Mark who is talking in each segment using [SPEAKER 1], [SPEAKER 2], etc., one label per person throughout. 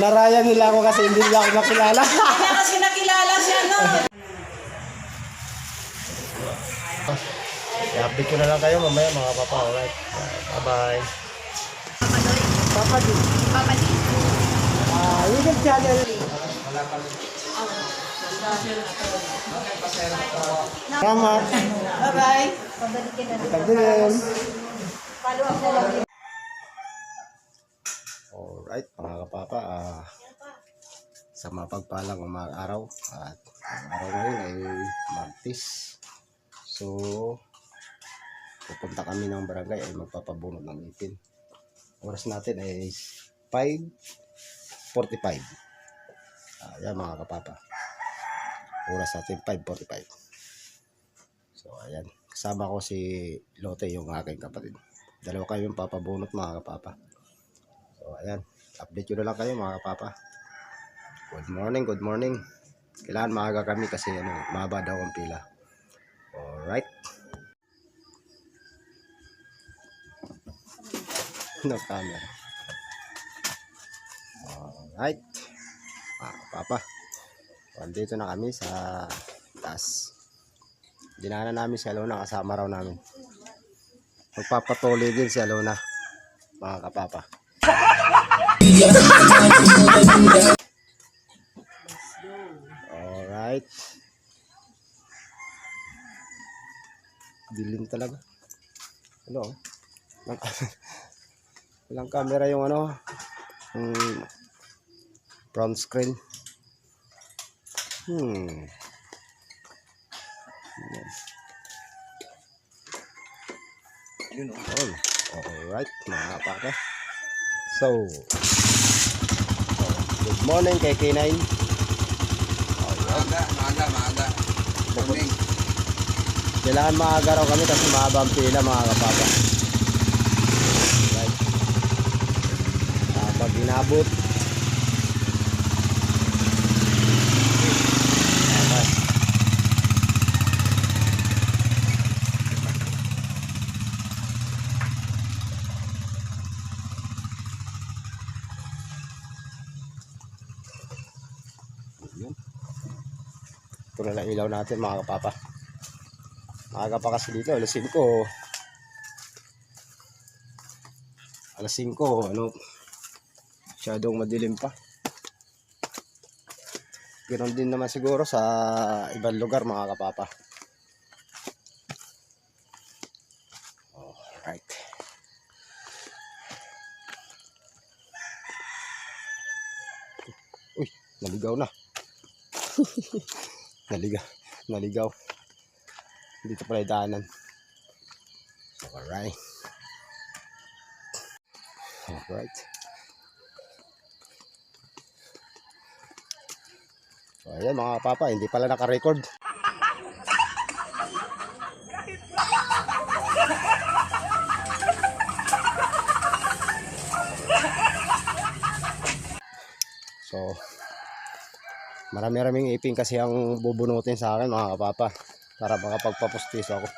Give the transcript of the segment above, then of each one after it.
[SPEAKER 1] Naraya nila ako kasi hindi nila ako nakilala.
[SPEAKER 2] Kaya kasi nakilala siya, no?
[SPEAKER 1] I-update ko na lang kayo mamaya mga papa. Alright. Bye-bye. Papa din.
[SPEAKER 2] Papa din.
[SPEAKER 1] YouTube channel. Salamat.
[SPEAKER 2] Bye-bye.
[SPEAKER 1] Pagdilim.
[SPEAKER 2] Follow up na lang.
[SPEAKER 1] Alright mga kapapa. Sa mapagpalang araw at ang araw ngayon ay Martes. So pupunta kami ng barangay ay magpapabunot ng ipin. Oras natin ay 5:45. Ayan mga kapapa. Oras natin 5:45. So ayan. Kasama ko si Lote, yung aking kapatid. Dalawa kayo yung papabunot mga kapapa. So ayan. Update ko na lang kayo mga kapapa. Good morning, good morning. Kailangan maaga kami kasi mahaba daw ang pila. Alright. No camera. Alright. Papa. Andito na kami sa taas. Dinaanan namin si Alona, kasama raw namin. Magpapatuloy din si Alona, mga kapapa. Alright. Dilim talaga. Ano? Walang camera yung front screen. Alright mga kapapa. So good morning kay K9.
[SPEAKER 3] Maaga. Morning.
[SPEAKER 1] Kailangan maaga raw kami kasi mahaba ang pila mga kapapa. Right. Pag inabot ito na lang ilaw natin mga kapapa. Maaga pa kasi dito, alas 5. Alas 5, masyadong madilim pa. Ganoon din naman siguro sa ibang lugar mga kapapa. Alright. Uy, naligaw na. Naligaw. Dito pala daanan. Alright. So ayan mga papa, hindi pala naka-record. So marami-raming ipin kasi ang bubunutin sa akin mga kapapa, para makapagpapustiso ako.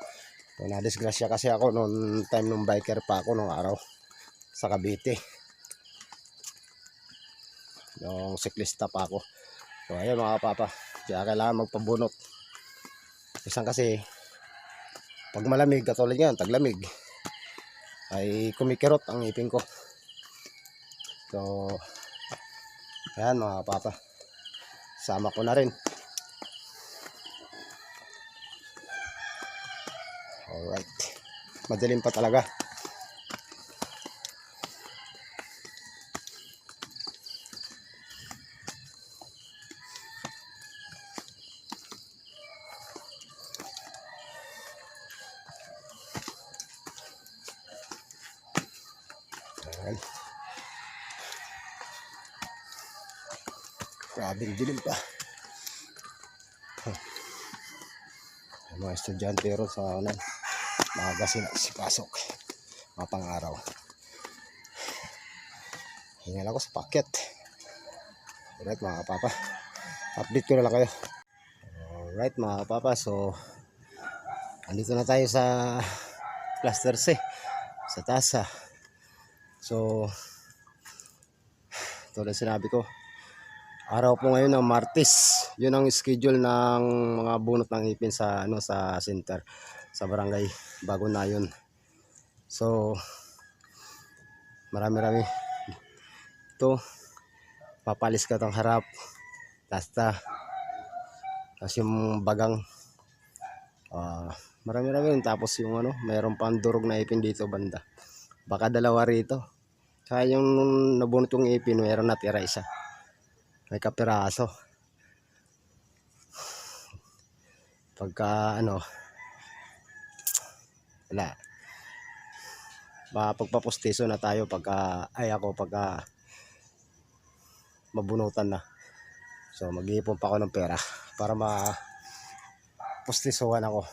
[SPEAKER 1] So, nadisgrasya kasi ako noong time nung biker pa ako nung araw sa Cavite. Nung siklista pa ako. So ayun mga kapapa, kaya kailangan magpabunot. Isang kasi pag malamig, katulad yan, taglamig, ay kumikirot ang ipin ko. So ayan mga kapapa, sama ko na rin. Alright. Madilim pa talaga. Alright. Grabing dilim pa. Mga estudyante ron sa maaga si pasok mga pang-araw. Hingal ako sa packet. Alright mga kapapa, update ko na lang kayo. Alright mga kapapa, so andito na tayo sa Cluster C, sa tasa. So tulad sinabi ko, araw po ngayon ng Martes. Yun ang schedule ng mga bunot ng ipin sa sa center, sa barangay Bago na yun. So marami-rami ito, papalis ka tong harap, tapos yung bagang, marami-rami. Tapos yung mayroon pang durog na ipin dito banda, baka dalawa rito. Kaya yung nabunot yung ipin, mayroon natira isa, may kapiraso. Pagka wala, pagpapustiso na tayo pagka mabunutan na. So mag-iipon pa ako ng pera para mapustisuhan ako.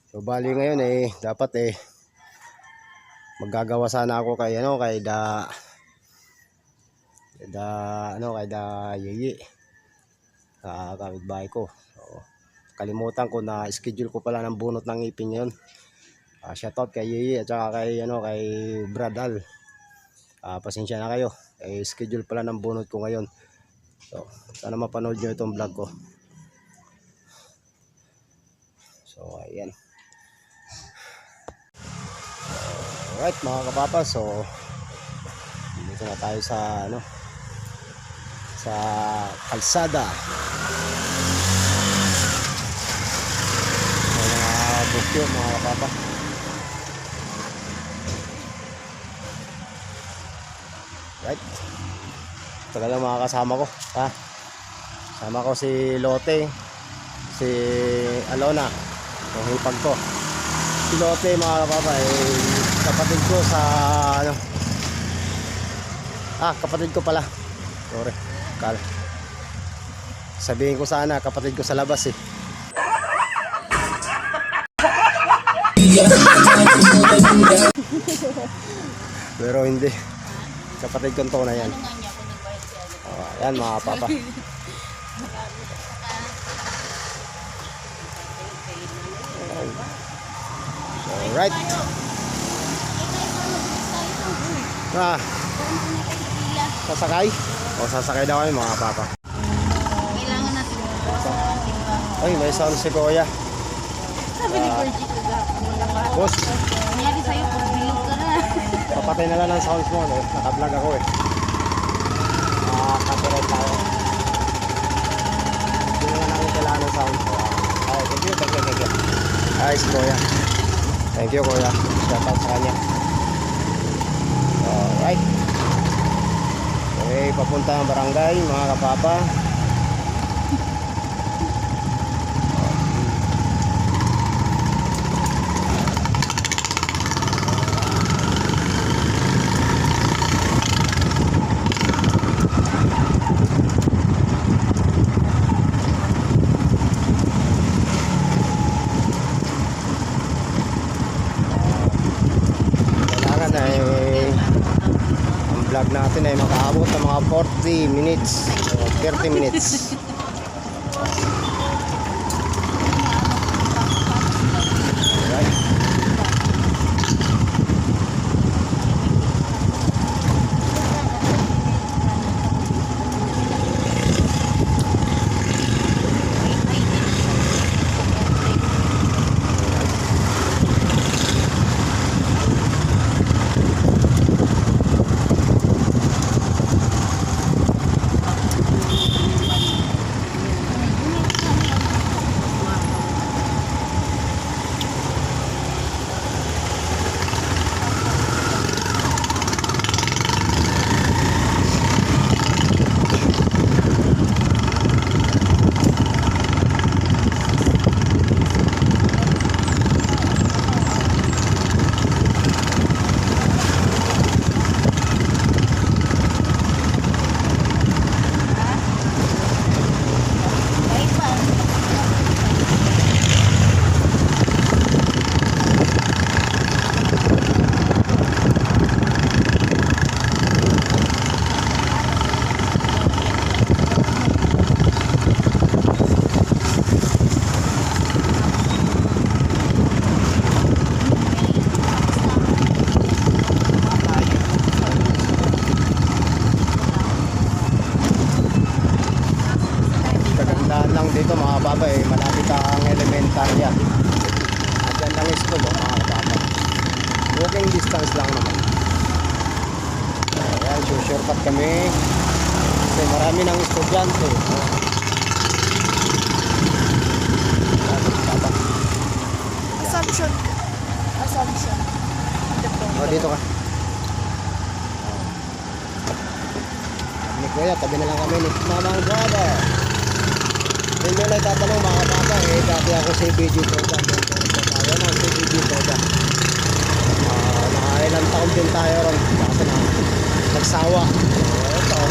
[SPEAKER 1] So bali ngayon dapat maggagawa sana ako kay Yeye, kapitbahay ko. So, kalimutan ko na schedule ko pala ng bunot ng ipin yun. Shoutout kay Yeye at saka kay Brad Al. Pasensya na kayo, schedule pala ng bunot ko ngayon. So sana mapanood nyo itong vlog ko. So ayan. Alright mga kapapa, so dito na tayo sa sa kalsada. Mga bukyo mga kapapa. Right. Tagal lang mga kasama ko, ha. Kasama ko si Lote, si Alona, yung hipag ko. Si Lote mga kapapa kapatid ko sa kapatid ko pala. Sorry. Sabihin ko sana kapatid ko sa labas pero hindi. Kapatid ko to na yan. Ayan mga papa. Alright. Sasakay? Sasakay daw kami mga papa.
[SPEAKER 2] Kailangan natin.
[SPEAKER 1] Ay, may sound si Kuya.
[SPEAKER 2] Sabi ni Virgie ko
[SPEAKER 1] Boss,
[SPEAKER 2] nangyari sa'yo pag bilog ka na.
[SPEAKER 1] papatay na lang ng sounds mo. Naka-vlog ako copyright tayo. Hindi naman namin kailangan ng sound. Thank you. Ay, si Kuya. Thank you Kuya. Shoutout sa kanya. Alright. Okay, papunta ang barangay mga kapapa. Vlog natin ay makaabot ng mga 40 minutes o 30 minutes. Alright. elementarya. At yan lang yung school, mga kapapa. Walking distance lang naman. Ayan, shortcut kami. Kasi marami ng estudyante. Ayan, kapapa.
[SPEAKER 4] Assumption. Assumption.
[SPEAKER 1] O, dito ka. Ni Kuya, tabi na lang kami ni Mamang Brother. Yun yung nagtatanong mga kapapa, dati ako si BG Toga. Ayan ang si BG Toga. Nakailang taon din tayo ron. Kasi nagsawa. Ito.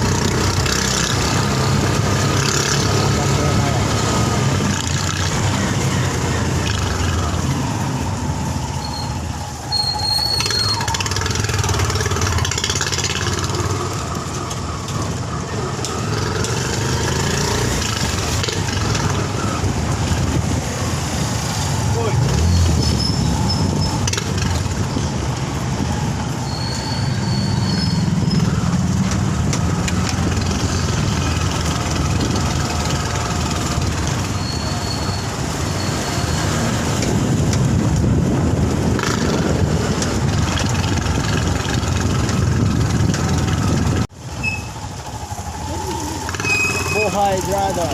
[SPEAKER 1] Buhay, brother.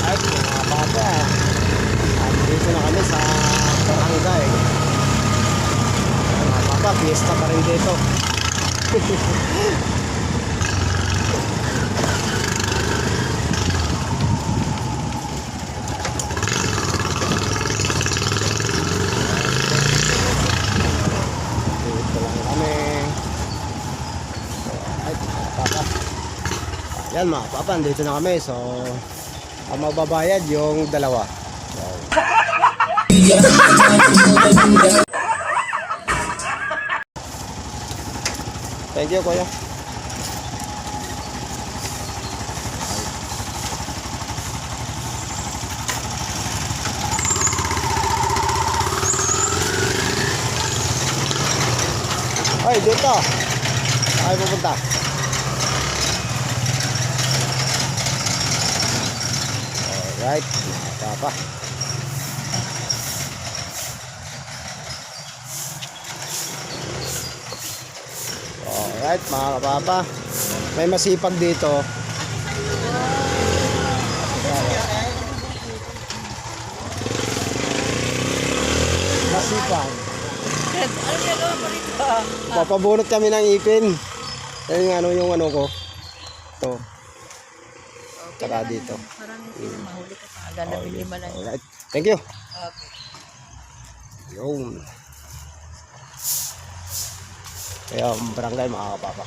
[SPEAKER 1] Ay, mga bata. Dito na kami sa barangay. Mga bata, fiesta pa rin dito. Dito lang kami. Ay, mga papa. Yan mga papa, dito na kami. So, ang magbabayad yung dalawa. So, thank you, kuya. Ay, dito. Ay, pupunta. Alright, mga papa. Alright, mga kapapa. May masipag dito. Masipag.
[SPEAKER 4] Ano ginagawa mo rito?
[SPEAKER 1] Papabunot kami ng ipin. Yan yung ano ko. Ito. Saka dito.
[SPEAKER 4] Parang mahuli ka pa. Agad na lima lang.
[SPEAKER 1] Alright. Thank you.
[SPEAKER 4] Okay.
[SPEAKER 1] Yung. Kaya ang barangay mga kapapa.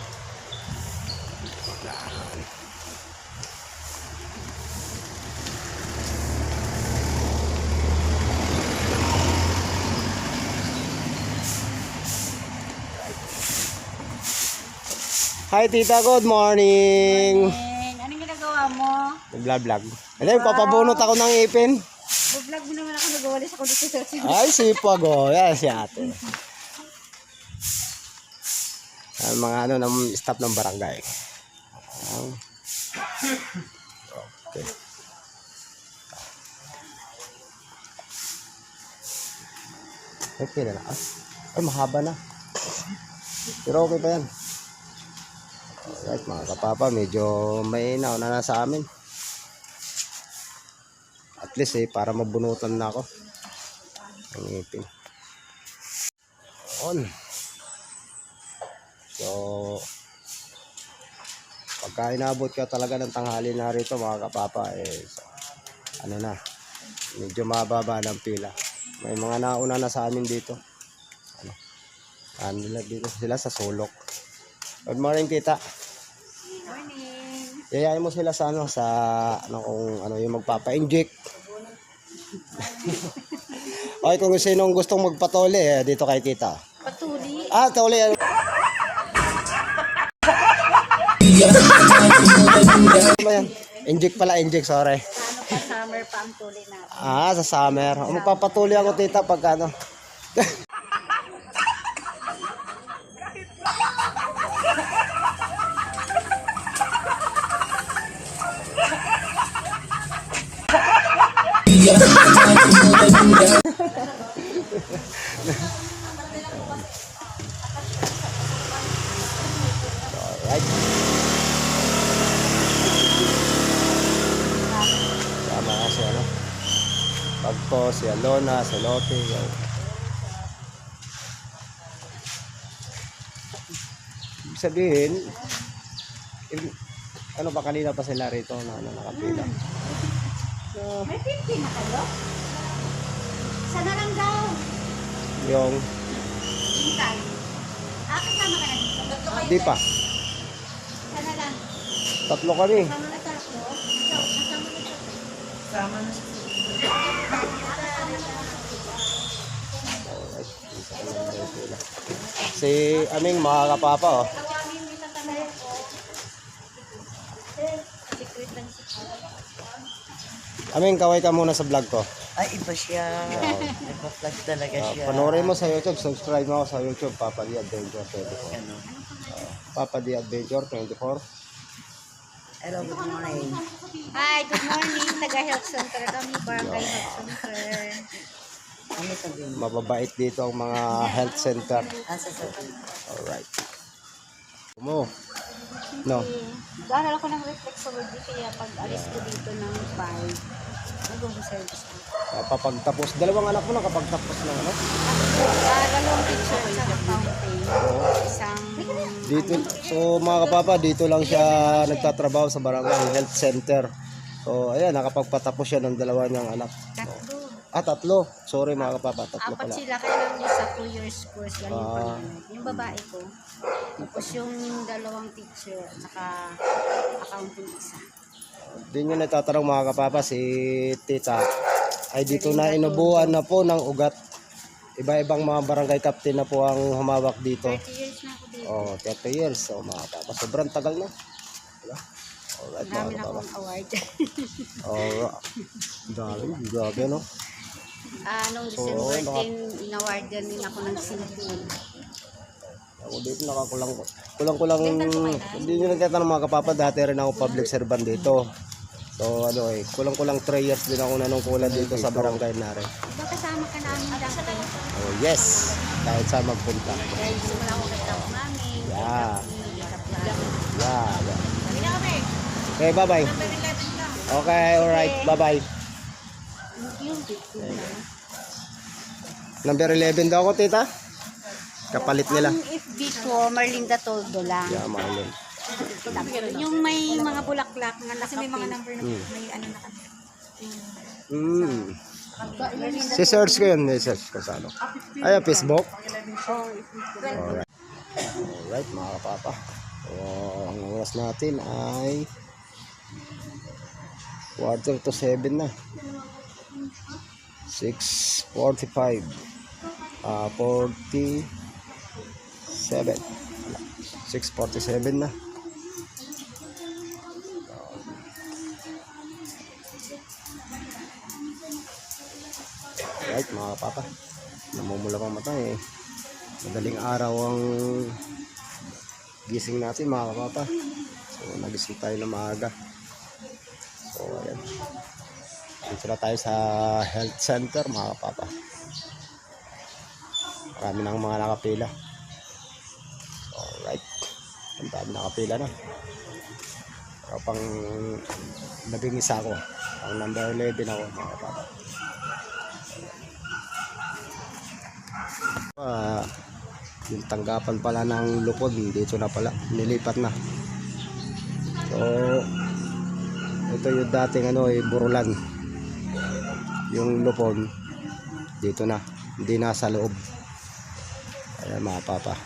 [SPEAKER 1] Hi tita, good morning.
[SPEAKER 2] Anong ginagawa mo?
[SPEAKER 1] Vlog. Ano yung papabunot ako ng ipin?
[SPEAKER 2] Vlog mo naman ako, nagawalis ako dito sa
[SPEAKER 1] Ay, sipag oh. Yan si ate. Ang mga ano ng staff ng barangay. Okay. Okay na. Ay, mahaba na. Pero okay pa yan. Alright, mga kapapa, medyo may nauna na sa amin. At least para mabunutan na ako. Ang ipin. On. So, Pagka inabot ka talaga ng tanghali na rito mga kapapa, ano na, medyo mababa ng pila. May mga nauna na sa amin dito. Ano na dito sila sa sulok. Good morning, tita.
[SPEAKER 2] Morning.
[SPEAKER 1] Yayain mo sila sa ano, kung ano yung magpapa-inject. Okay, kung sinong gustong magpatuli, dito kay tita.
[SPEAKER 2] Patuli.
[SPEAKER 1] Tuli. Ano ba yan? Inject pala, inject, sorry.
[SPEAKER 2] Ano pa, summer pa ang tuli natin.
[SPEAKER 1] Sa summer. Magpapatuli ako tita pag ano. Alright. Sama nga si ano. Pagko, si Alona, si Lotte. Yan. Ibig sabihin, ano pa kanina pa sila rito na nakapila.
[SPEAKER 2] May 50 na kayo? Isa na lang daw.
[SPEAKER 1] Yung,
[SPEAKER 2] Hintay. Kasama ka na dito.
[SPEAKER 1] di pa.
[SPEAKER 2] Isa na lang.
[SPEAKER 1] Tatlo kami.
[SPEAKER 2] Kasama na tatlo. Kasama na
[SPEAKER 1] Alright. Isa ka lang tayo pila. Si aming mga kapapa, oh.
[SPEAKER 2] Secret lang siya.
[SPEAKER 1] Aming, kaway ka muna sa vlog ko.
[SPEAKER 4] Ay, iba siya. Nagpa-flash talaga siya.
[SPEAKER 1] Panoorin mo sa YouTube, subscribe mo ako sa YouTube, Papa D Adventure 24.
[SPEAKER 4] Ano?
[SPEAKER 1] Papa D Adventure 24.
[SPEAKER 4] Hello, good morning.
[SPEAKER 2] Hi, good morning. Taga-health center kami. Barangay Health Center.
[SPEAKER 4] Ano sabihin mo?
[SPEAKER 1] Mababait dito ang mga health center.
[SPEAKER 4] Sasabihin.
[SPEAKER 1] Alright. Mo. No.
[SPEAKER 2] Gano'n ako ng reflexology kaya pag alis ko dito ng 5, nag-service ako.
[SPEAKER 1] Kapagtapos, dalawang anak mo nakapagtapos na ano?
[SPEAKER 2] Dalawang teacher sa fountain. Isang
[SPEAKER 1] Dito, so mga kapapa, dito lang siya nagtatrabaho sa barangay health center. So ayan, nakapagpatapos siya ng dalawa niyang anak.
[SPEAKER 2] tatlo.
[SPEAKER 1] Tatlo. Sorry mga kapapa, tatlo
[SPEAKER 2] Apat
[SPEAKER 1] pala.
[SPEAKER 2] sila kaya lang isa 2 years course lang yung panganay. Yung babae ko. Tapos yung dalawang teacher at saka accounting isa.
[SPEAKER 1] Di nyo natatanong mga kapapa, si tita ay dito na inubuan na po ng ugat. Iba-ibang mga barangay captain na po ang humawak dito.
[SPEAKER 2] 30 years na ako dito.
[SPEAKER 1] 30 years. So mga kapapa, sobrang tagal na. Diba? Alright
[SPEAKER 2] Dami
[SPEAKER 1] mga
[SPEAKER 2] na
[SPEAKER 1] kapapa.
[SPEAKER 2] akong award.
[SPEAKER 1] Alright. Dami, grabe no.
[SPEAKER 2] Nung December 10, in-awardan din ako ng Cebu.
[SPEAKER 1] Ako dito nakakulang. Kulang-kulang, hindi nyo nagtatanong mga kapapa, dati rin ako public servant dito. So ano kulang-kulang 3 years din ako nanungkulan dito sa barangay Nare.
[SPEAKER 2] Diba kasama ka namin dati?
[SPEAKER 1] Oh yes, kahit saan magpunta.
[SPEAKER 2] Dahil simula ako kay Tao Mami.
[SPEAKER 1] Yeah.
[SPEAKER 2] Sa plan.
[SPEAKER 1] Yeah.
[SPEAKER 2] Kami na kami.
[SPEAKER 1] Okay, bye-bye. Okay, alright, bye-bye.
[SPEAKER 2] Yung dito na.
[SPEAKER 1] Number 11 daw ako, tita. Kapalit nila.
[SPEAKER 2] Ang FB ko, Marlinda Toldo lang.
[SPEAKER 1] Yeah, Marlon.
[SPEAKER 2] Yung may mga bulaklak na kasi may mga number na may ano na kami. Marlinda
[SPEAKER 1] Si search ko yun, search ko sa ano. Ay, Facebook. Alright. Alright, mga kapapa. So, ang oras natin ay 6:45 na. 6:45. 47. 6:47 na. Alright mga kapapa, namumula pang mata madaling araw ang gising natin mga kapapa. So nagising tayo na maaga. So ayan, dito na tayo sa health center mga kapapa. Marami nang mga nakapila. Alright, ang dami nakapila na. Pero pang 11 ako, pang number 11 ako mga kapapa. Yung tanggapan pala ng lupon dito na pala, nilipat na. So, ito yung dating burulan. Yung lupon, dito na. Hindi na sa loob. Ayan mga papa.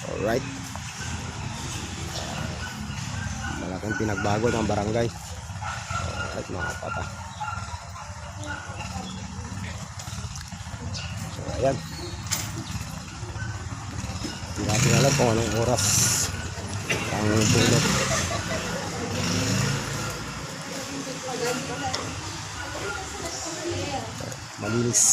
[SPEAKER 1] Alright. Malaking pinagbago ng barangay. Alright mga papa. So, ayan. Hindi natin alam kung anong oras ang bunot. Malinis.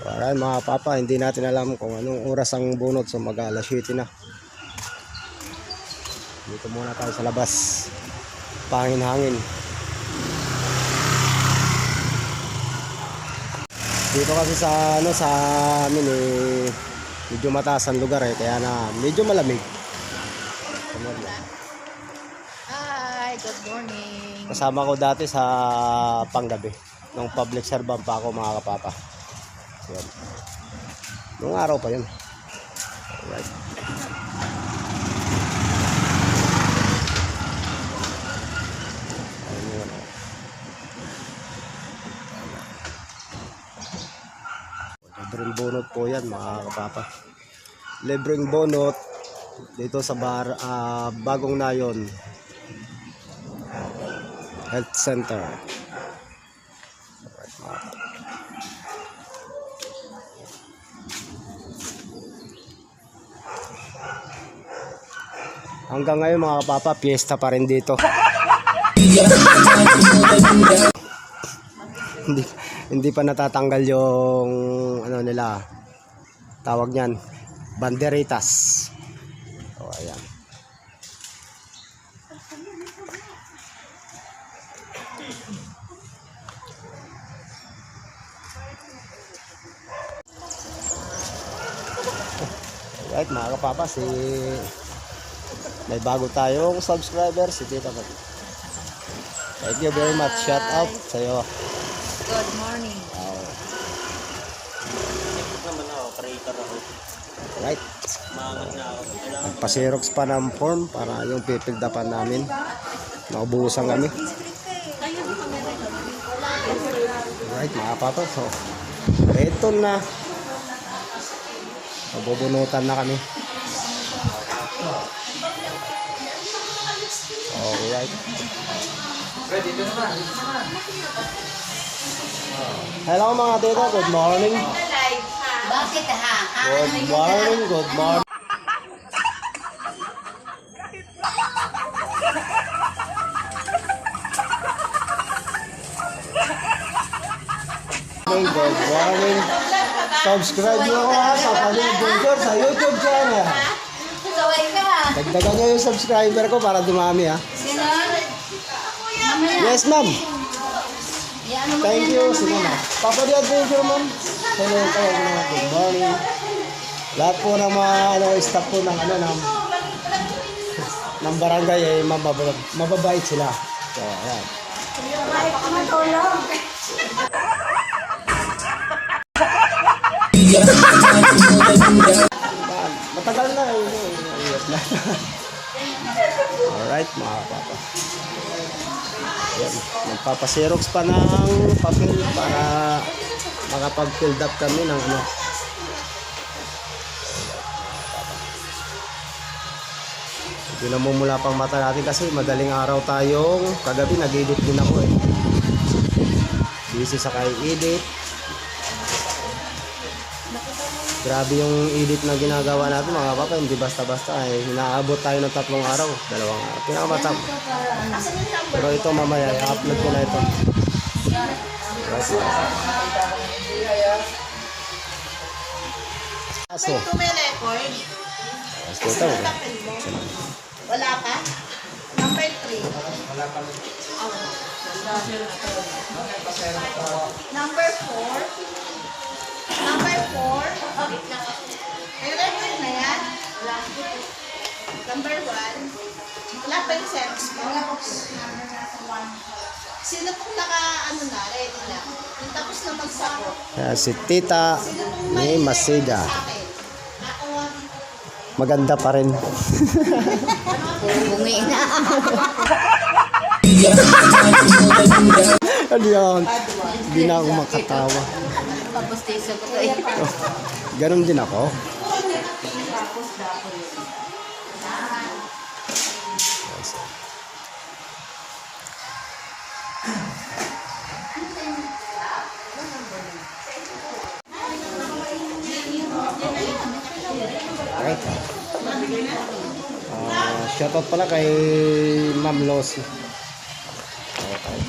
[SPEAKER 1] So, ayan mga papa, hindi natin alam kung anong oras ang bunot. So mag-alas 7 na. Dito muna tayo sa labas. Pangin-hangin. Dito kasi sa sa amin medyo mataas ang lugar kaya na medyo malamig.
[SPEAKER 4] Hi, good morning.
[SPEAKER 1] Kasama ko dati sa panggabi nung public servant pa ako mga kapapa. Yan. Nung araw pa yun. Alright. Libreng bonot po yan mga kapapa. Libreng bonot dito sa Bagong Nayon Health Center. Alright, mga kapapa. Hanggang ngayon mga kapapa, piyesta pa rin dito. hindi pa natatanggal yung nila, tawag niyan, banderitas. O ayan. Alright mga kapapa, may bago tayong subscriber, si Tita Pati. Thank you very much. Shout out sa iyo.
[SPEAKER 4] Good morning.
[SPEAKER 1] Right. Nagpa-xerox pa ng form para yung pipildapan namin. Naubusan kami. Right mga papa. So, ito na. Mabubunutan na kami. Alright. Hello mga tita, good morning.
[SPEAKER 2] Bakit ha?
[SPEAKER 1] Good morning, good morning. Good morning. Subscribe nyo ako sa Panig Bunker sa YouTube channel.
[SPEAKER 2] Saway ka.
[SPEAKER 1] Dagdagan nyo yung subscriber ko para dumami ha.
[SPEAKER 2] Sino?
[SPEAKER 1] Yes ma'am. Thank you. Sige na. Papa di adventure ma'am. Hello kayo mga good morning. Lahat po ng mga staff po ng ng barangay mababait sila. So ayan. Matagal na Alright mga papa. Ayan. Magpapa-xerox pa ng papel para makapag-filled up kami ng Hindi namumula pang mata natin kasi madaling araw tayong kagabi nag-edit din ako busy sa kay-edit. Grabe yung edit na ginagawa natin mga papa, hindi basta-basta inaabot tayo ng 3 araw, 2 araw. Pinakamatap. Pero ito mamaya, i-upload ko na ito. Aso.
[SPEAKER 4] Ito may record.
[SPEAKER 1] Aso ito.
[SPEAKER 4] Wala pa? Number 3. Number 4. Number 4. May record na yan? Number 1. Wala pa yung sex mo? Sino pong ready na? Yung tapos na magsagot.
[SPEAKER 1] Si Tita ni Masida. maganda pa rin.
[SPEAKER 2] Bungi na.
[SPEAKER 1] Ano yan? Hindi na ako makatawa.
[SPEAKER 2] Papustiso ko to eh.
[SPEAKER 1] Ganon din ako. Okay. Shoutout pala kay Ma'am Losi. Okay.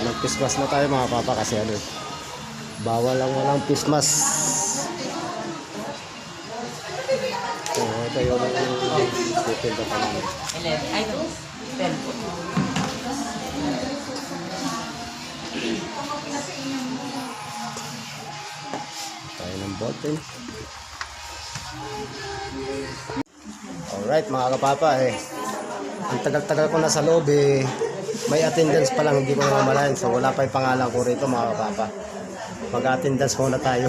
[SPEAKER 1] Nag-Christmas na tayo mga papa kasi ano, bawal lang walang Christmas. So, ito yung pupunta pa namin.
[SPEAKER 4] 11. Ay, 12 po.
[SPEAKER 1] Tayo ng ballpen. Alright mga kapapa ang tagal-tagal ko na sa loob may attendance pa lang hindi ko namamalayan, so wala pa yung pangalan ko rito mga kapapa. Mag-attendance muna tayo.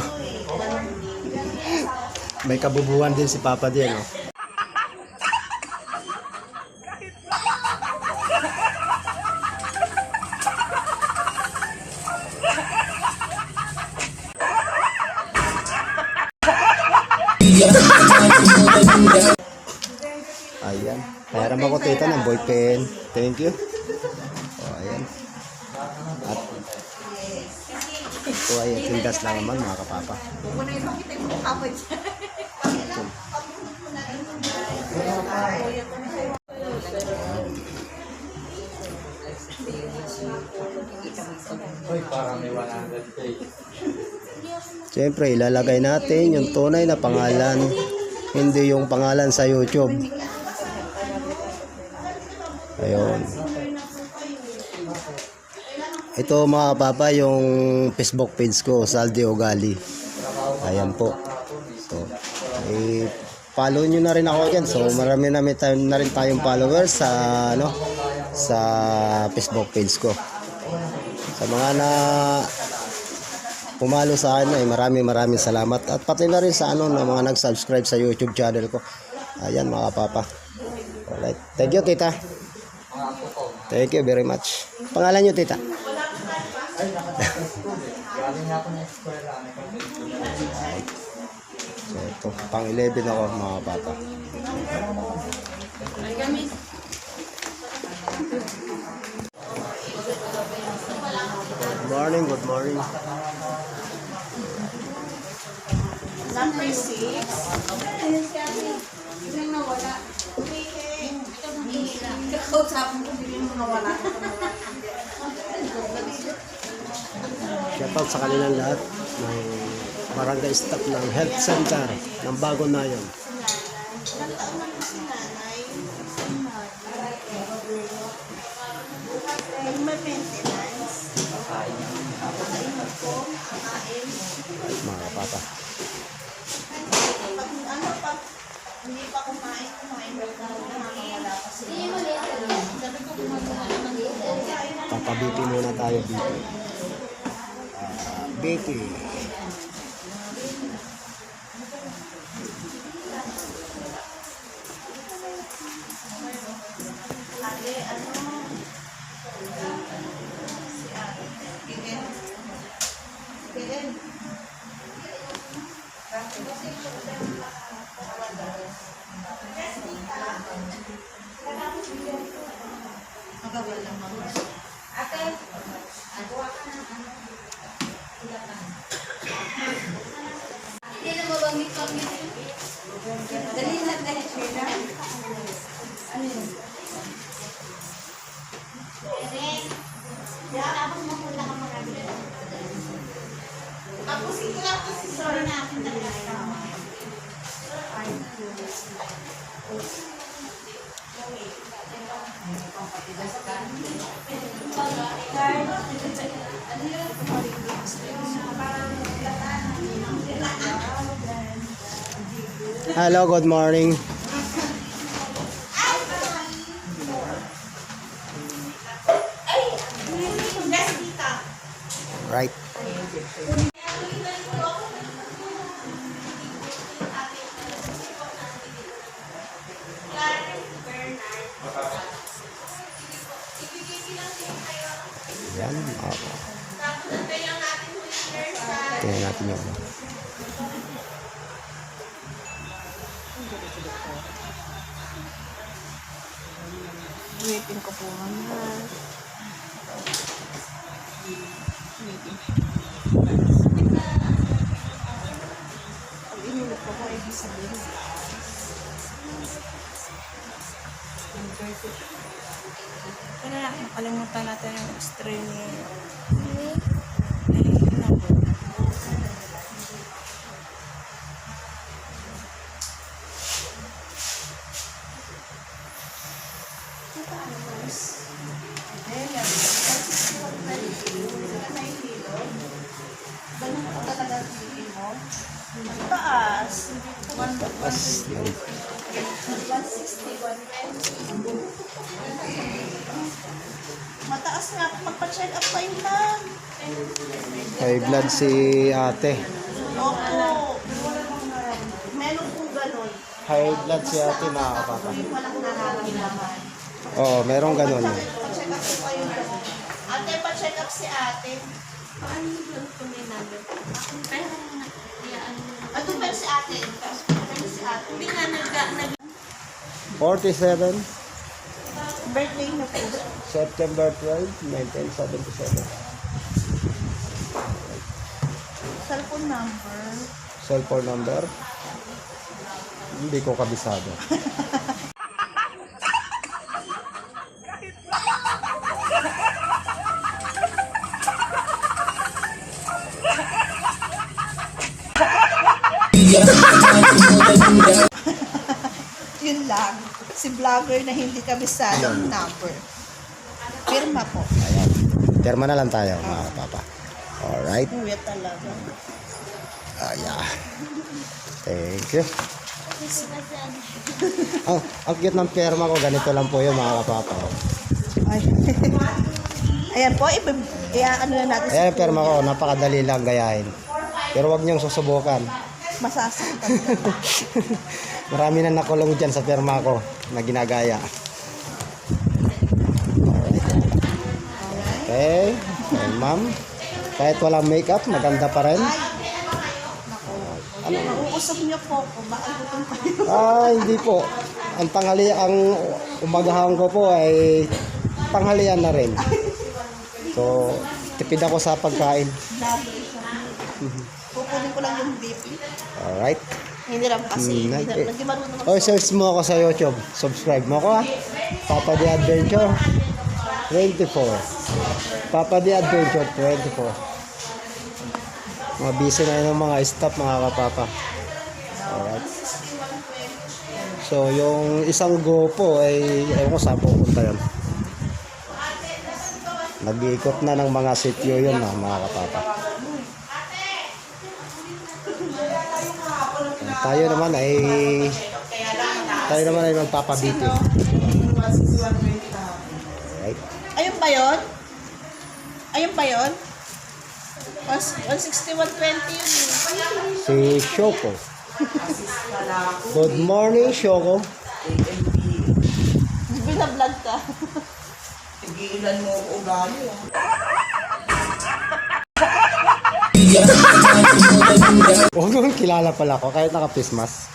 [SPEAKER 1] May kabubuhan din si Papa din, no? Ayan. Pera mo ko tita ng ballpen. Thank you. O, ayan. At ito ay tindas lang naman mga kapapa. Siyempre, ilalagay natin yung tunay na pangalan, hindi yung pangalan sa YouTube. Ayun. Ito mga papa, yung Facebook page ko, Saldi Ogali. Ayan po. So, follow nyo na rin ako dyan. So, marami na rin tayong followers sa, sa Facebook page ko. Sa mga na pumalo sa akin maraming salamat, at pati na rin sa na mga nag-subscribe sa YouTube channel ko. Ayan mga papa. Alright. Thank you tita. Thank you very much. Pangalan nyo tita? So ito, pang 11 ako mga papa. Good morning.
[SPEAKER 2] Number 6. Yung nawala. Kakausapin ko yung nawala.
[SPEAKER 1] Shoutout sa kanilang lahat ng barangay staff ng health center ng Bagonayon. Mga kapapa.
[SPEAKER 2] Hindi pa kumain wala kasi.
[SPEAKER 1] Papa-BP muna tayo dito. BP.
[SPEAKER 2] Dali na tayo, Sheila. Tapos ito lang kasi sorry natin talaga.
[SPEAKER 1] Hello, good morning. Right. Yan. Okay. Tingnan natin yung ano.
[SPEAKER 2] Waiting ko po muna. Pag inulog ko po, ibig sabihin.
[SPEAKER 5] Kaya nakalimutan natin yung string ni taas.
[SPEAKER 1] Tapos, yan.
[SPEAKER 5] Mataas nga. Magpa-check up pa yun lang.
[SPEAKER 1] High blood si ate.
[SPEAKER 5] Opo. Meron po ganun.
[SPEAKER 1] High blood si ate, mga kapapa.
[SPEAKER 5] Walang nararamdaman.
[SPEAKER 1] Oo, merong ganun.
[SPEAKER 5] Pa-check up po kayo lang. Ate, pa-check up si ate. Ano ba si ate? Ano si ate? Hindi nga nag
[SPEAKER 1] 47,
[SPEAKER 5] birthday na po.
[SPEAKER 1] September 12, 1977.
[SPEAKER 5] Cellphone number.
[SPEAKER 1] Cellphone number? Hindi ko kabisado.
[SPEAKER 5] Yun lang. Si vlogger na hindi kabisado ang number. Pirma po.
[SPEAKER 1] Ayan. Pirma na lang tayo, mga kapapa. Alright.
[SPEAKER 5] Uwi talaga.
[SPEAKER 1] Yeah. Thank you. Ang cute ng pirma ko, ganito lang po yun, mga kapapa.
[SPEAKER 5] Ay. Ayan po, ano na natin
[SPEAKER 1] Ayan ang pirma ko, napakadali lang gayahin. Pero wag niyong susubukan.
[SPEAKER 5] masasaktan.
[SPEAKER 1] Marami na nakulong dyan sa pirma ko na ginagaya. Okay. Okay, ma'am. Kahit walang makeup, maganda pa rin.
[SPEAKER 5] Ano? Uusap niyo po ko, baka gutom kayo.
[SPEAKER 1] Hindi po. Ang umagahan ko po ay tanghalian na rin. So, tipid ako sa pagkain.
[SPEAKER 5] Kukunin ko lang yung BP.
[SPEAKER 1] Alright.
[SPEAKER 5] Hindi lang kasi,
[SPEAKER 1] Okay.
[SPEAKER 5] hindi marunong
[SPEAKER 1] O, search mo ako sa YouTube. Subscribe mo ako, ha? Papa The Adventure 24. Papa The Adventure 24. Mga busy na yun ng mga staff, mga kapapa. Alright. So, yung isang go po ay, ayaw ko saan pupunta yun. Nag-iikot na ng mga sityo yun, mga kapapa. Tayo naman ay magpapabiti. Right?
[SPEAKER 5] Ayun ba yun? Ayun ba yun? 161.20 yun.
[SPEAKER 1] Si Shoko. Good morning, Shoko.
[SPEAKER 5] Binablog ka.
[SPEAKER 4] Tigilan mo ako ugali.
[SPEAKER 1] Oh, noon kilala pala ko kahit naka-pismas.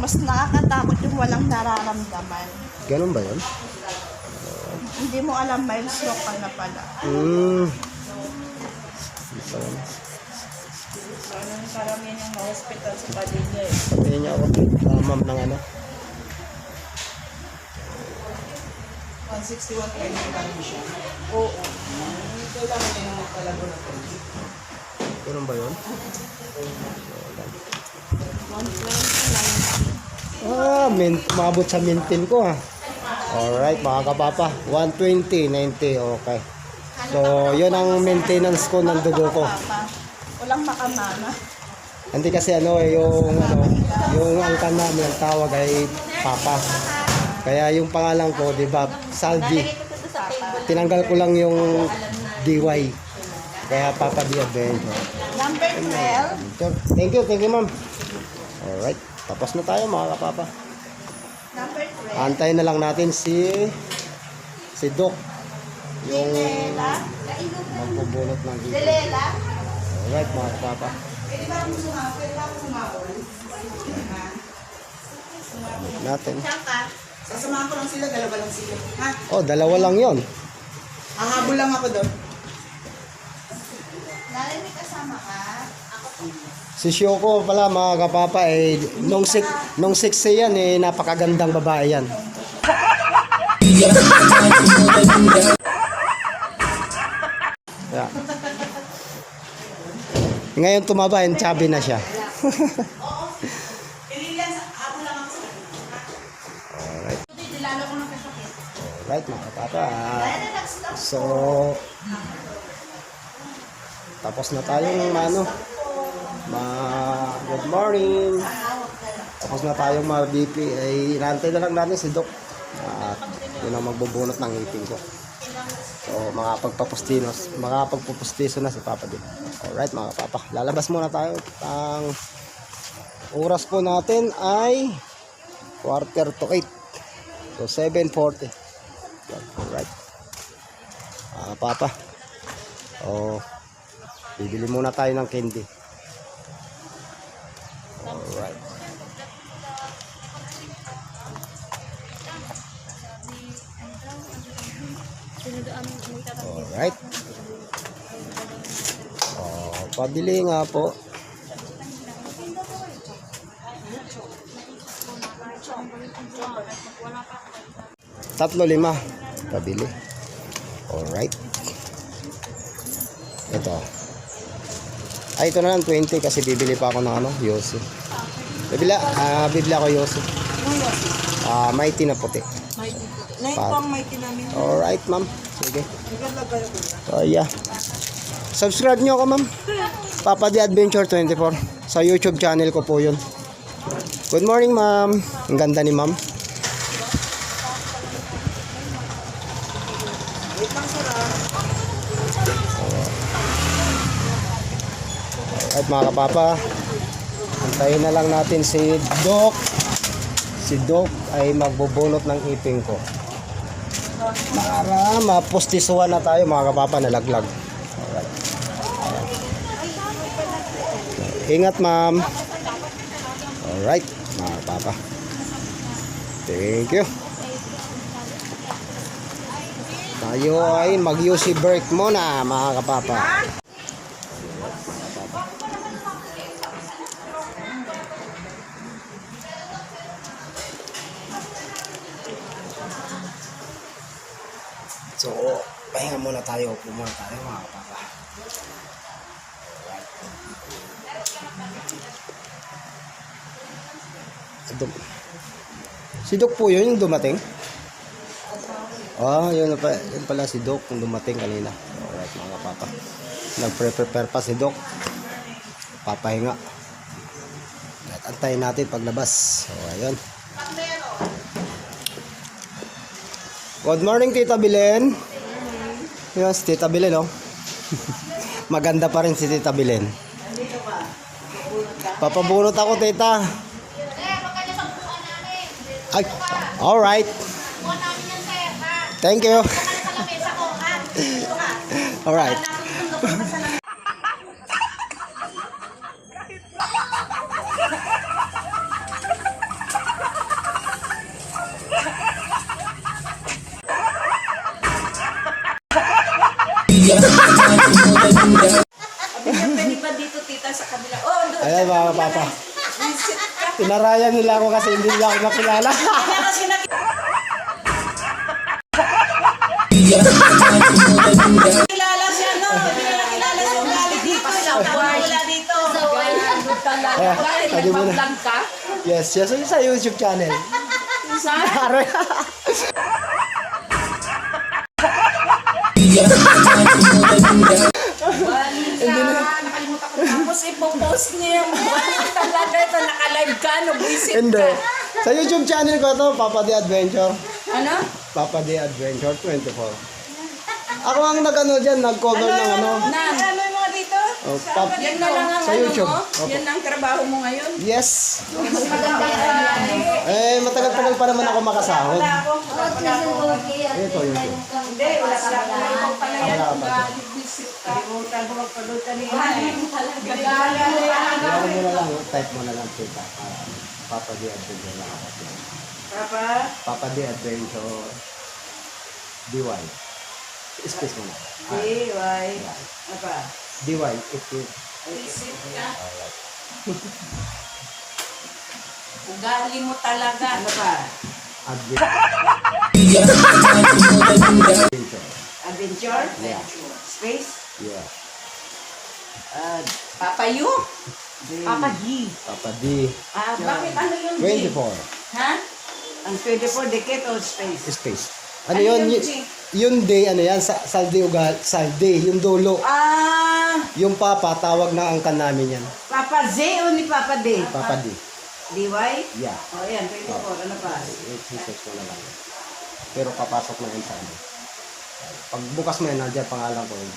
[SPEAKER 5] Mas nakakatakot yung walang nararamdaman.
[SPEAKER 1] Ganun ba yun?
[SPEAKER 5] Hindi mo alam, may stroke ka na pala. Karamihan yung hospital sa Padilla eh.
[SPEAKER 1] Sabihin niya ako, ma'am ng ano.
[SPEAKER 4] 161 lang siya.
[SPEAKER 5] Oo.
[SPEAKER 4] Kailangan niya naman talaga na
[SPEAKER 1] Ganun ba yun?
[SPEAKER 5] 120.
[SPEAKER 1] Maabot sa mintin ko, ha. Alright, mga kapapa. 120, 90, okay. So, yun ang maintenance ko ng dugo ko.
[SPEAKER 5] Walang makamama.
[SPEAKER 1] Hindi kasi yung angkan namin ang tawag ay Papa. Kaya yung pangalan ko, di ba, Salvi. Tinanggal ko lang yung DY. Kaya Papa The Adventure.
[SPEAKER 5] Number 12.
[SPEAKER 1] Thank you, ma'am. Alright. Tapos na tayo mga kapapa.
[SPEAKER 5] Number 12.
[SPEAKER 1] Antayin na lang natin si Doc. Yung
[SPEAKER 5] Lela.
[SPEAKER 1] magbubunot ng ipin.
[SPEAKER 5] Lela.
[SPEAKER 1] Alright mga kapapa.
[SPEAKER 5] Pwede ba akong sumabol? Pwede ba akong sumabol?
[SPEAKER 1] Natin.
[SPEAKER 5] Saan ka? Sasamahan ko lang sila, dalawa lang sila. Ha?
[SPEAKER 1] Oh, dalawa lang yon.
[SPEAKER 5] Hahabol lang ako doon. Nanay, may kasama ka?
[SPEAKER 1] Si Shoko pala mga kapapa nung 6 yan napakagandang babae yan. Yeah. Ngayon tumaba yung chubby na siya. Alright mga kapapa. So tapos na tayong good morning. Tapos na tayong BP ay inantay na lang natin si Doc. At yun ang magbubunot ng ngipin ko. So makapagpupustiso na si Papa din. Alright mga Papa, lalabas muna tayo. Ang oras po natin ay 7:45. So 7:40. Alright mga Papa. Bibili muna tayo ng candy. Alright. Alright. Pabili nga po. Tatlo 5. Pabili. Alright. Ito. Ay, ito na lang 20 kasi bibili pa ako ng Yosi. Bibili ako Yosi. Mighty na puti.
[SPEAKER 5] Mighty namin.
[SPEAKER 1] Alright, ma'am. Sige. Yeah. Subscribe nyo ako, ma'am. Papa The Adventure 24. Sa YouTube channel ko po yun. Good morning, ma'am. Ang ganda ni ma'am. Alright mga kapapa, antayin na lang natin si Doc. Si Doc ay magbubunot ng ipin ko para mapustisuhan na tayo mga kapapa, nalaglag. Alright. Ingat ma'am. Alright mga kapapa, thank you. Tayo ay mag-UC break muna mga kapapa. So, pahinga muna tayo. Upo muna tayo mga kapapa. Si Doc po yun yung dumating? Yun pala si Doc yung dumating kanina. Alright mga kapapa. Nagpre-prepare pa si Doc. Papahinga. At antayin natin paglabas. So, ayun. Good morning, Tita Bilen. Yes, Tita Bilen, oh. Maganda pa rin si Tita Bilen. Papabunot ako, Tita. Ay, alright. Thank you. Alright.
[SPEAKER 5] Pwede ba dito, tita, sa kabila? Oh, doon.
[SPEAKER 1] Ayan mga kapapa. Tinarayan nila ako kasi hindi nila ako nakilala.
[SPEAKER 5] Kilala siya, no? Hindi na nakilala siya. Galing dito. Wala dito.
[SPEAKER 1] Pwede mo na. Yes, sa YouTube channel. Saan?
[SPEAKER 5] Nakalimutan ko. Tapos ipopost niya yung talaga ito. Naka-live ka. Nag-visit
[SPEAKER 1] Hindi. Sa YouTube channel ko to, Papa The Adventure.
[SPEAKER 5] Ano?
[SPEAKER 1] Papa The Adventure 24. Ako ang nag-ano dyan, nag-cover ng ano.
[SPEAKER 5] Ano yung mga dito?
[SPEAKER 1] Oh,
[SPEAKER 5] Yan na lang ang
[SPEAKER 1] sa
[SPEAKER 5] ano
[SPEAKER 1] YouTube.
[SPEAKER 5] mo?
[SPEAKER 1] Opo.
[SPEAKER 5] Yan ang trabaho mo ngayon?
[SPEAKER 1] Yes.
[SPEAKER 2] Mas maganda yan ano.
[SPEAKER 1] Matagal-tagal pa naman ako makasahod.
[SPEAKER 5] Wala ako.
[SPEAKER 1] Ito, YouTube.
[SPEAKER 5] Hindi, wala ka lang. Ikaw pala yan.
[SPEAKER 1] Wala ka pa.
[SPEAKER 5] Visit ka. Kalimutan ko magpalutan niya.
[SPEAKER 1] Ano mo na lang, type mo na lang tita. Papa D Adventure lang ako.
[SPEAKER 5] Papa?
[SPEAKER 1] Papa D Adventure DY. Space mo na.
[SPEAKER 5] D.Y. Apa?
[SPEAKER 1] DY, if you...
[SPEAKER 5] Visit ka. Ugali mo talaga. Ano pa?
[SPEAKER 1] Adventure.
[SPEAKER 5] Adventure?
[SPEAKER 1] Yeah.
[SPEAKER 5] Space?
[SPEAKER 1] Yeah.
[SPEAKER 5] Papa you? Papa G.
[SPEAKER 1] Papa D.
[SPEAKER 5] Bakit ano yung G?
[SPEAKER 1] 24.
[SPEAKER 5] Ha? Ang 24 decade o space?
[SPEAKER 1] Space. Ano yun? Yung day, ano yan? Salde ugal. Salde. Yung dulo. Yung papa, tawag na angkan namin yan.
[SPEAKER 5] Papa Z o ni Papa D?
[SPEAKER 1] Papa D.
[SPEAKER 5] D.Y?
[SPEAKER 1] Yeah.
[SPEAKER 5] O yan, 24. Ano pa?
[SPEAKER 1] Research mo na lang. Pero papasok na yun sa ano. Pag bukas mo yan, nandiyan pangalan ko yun.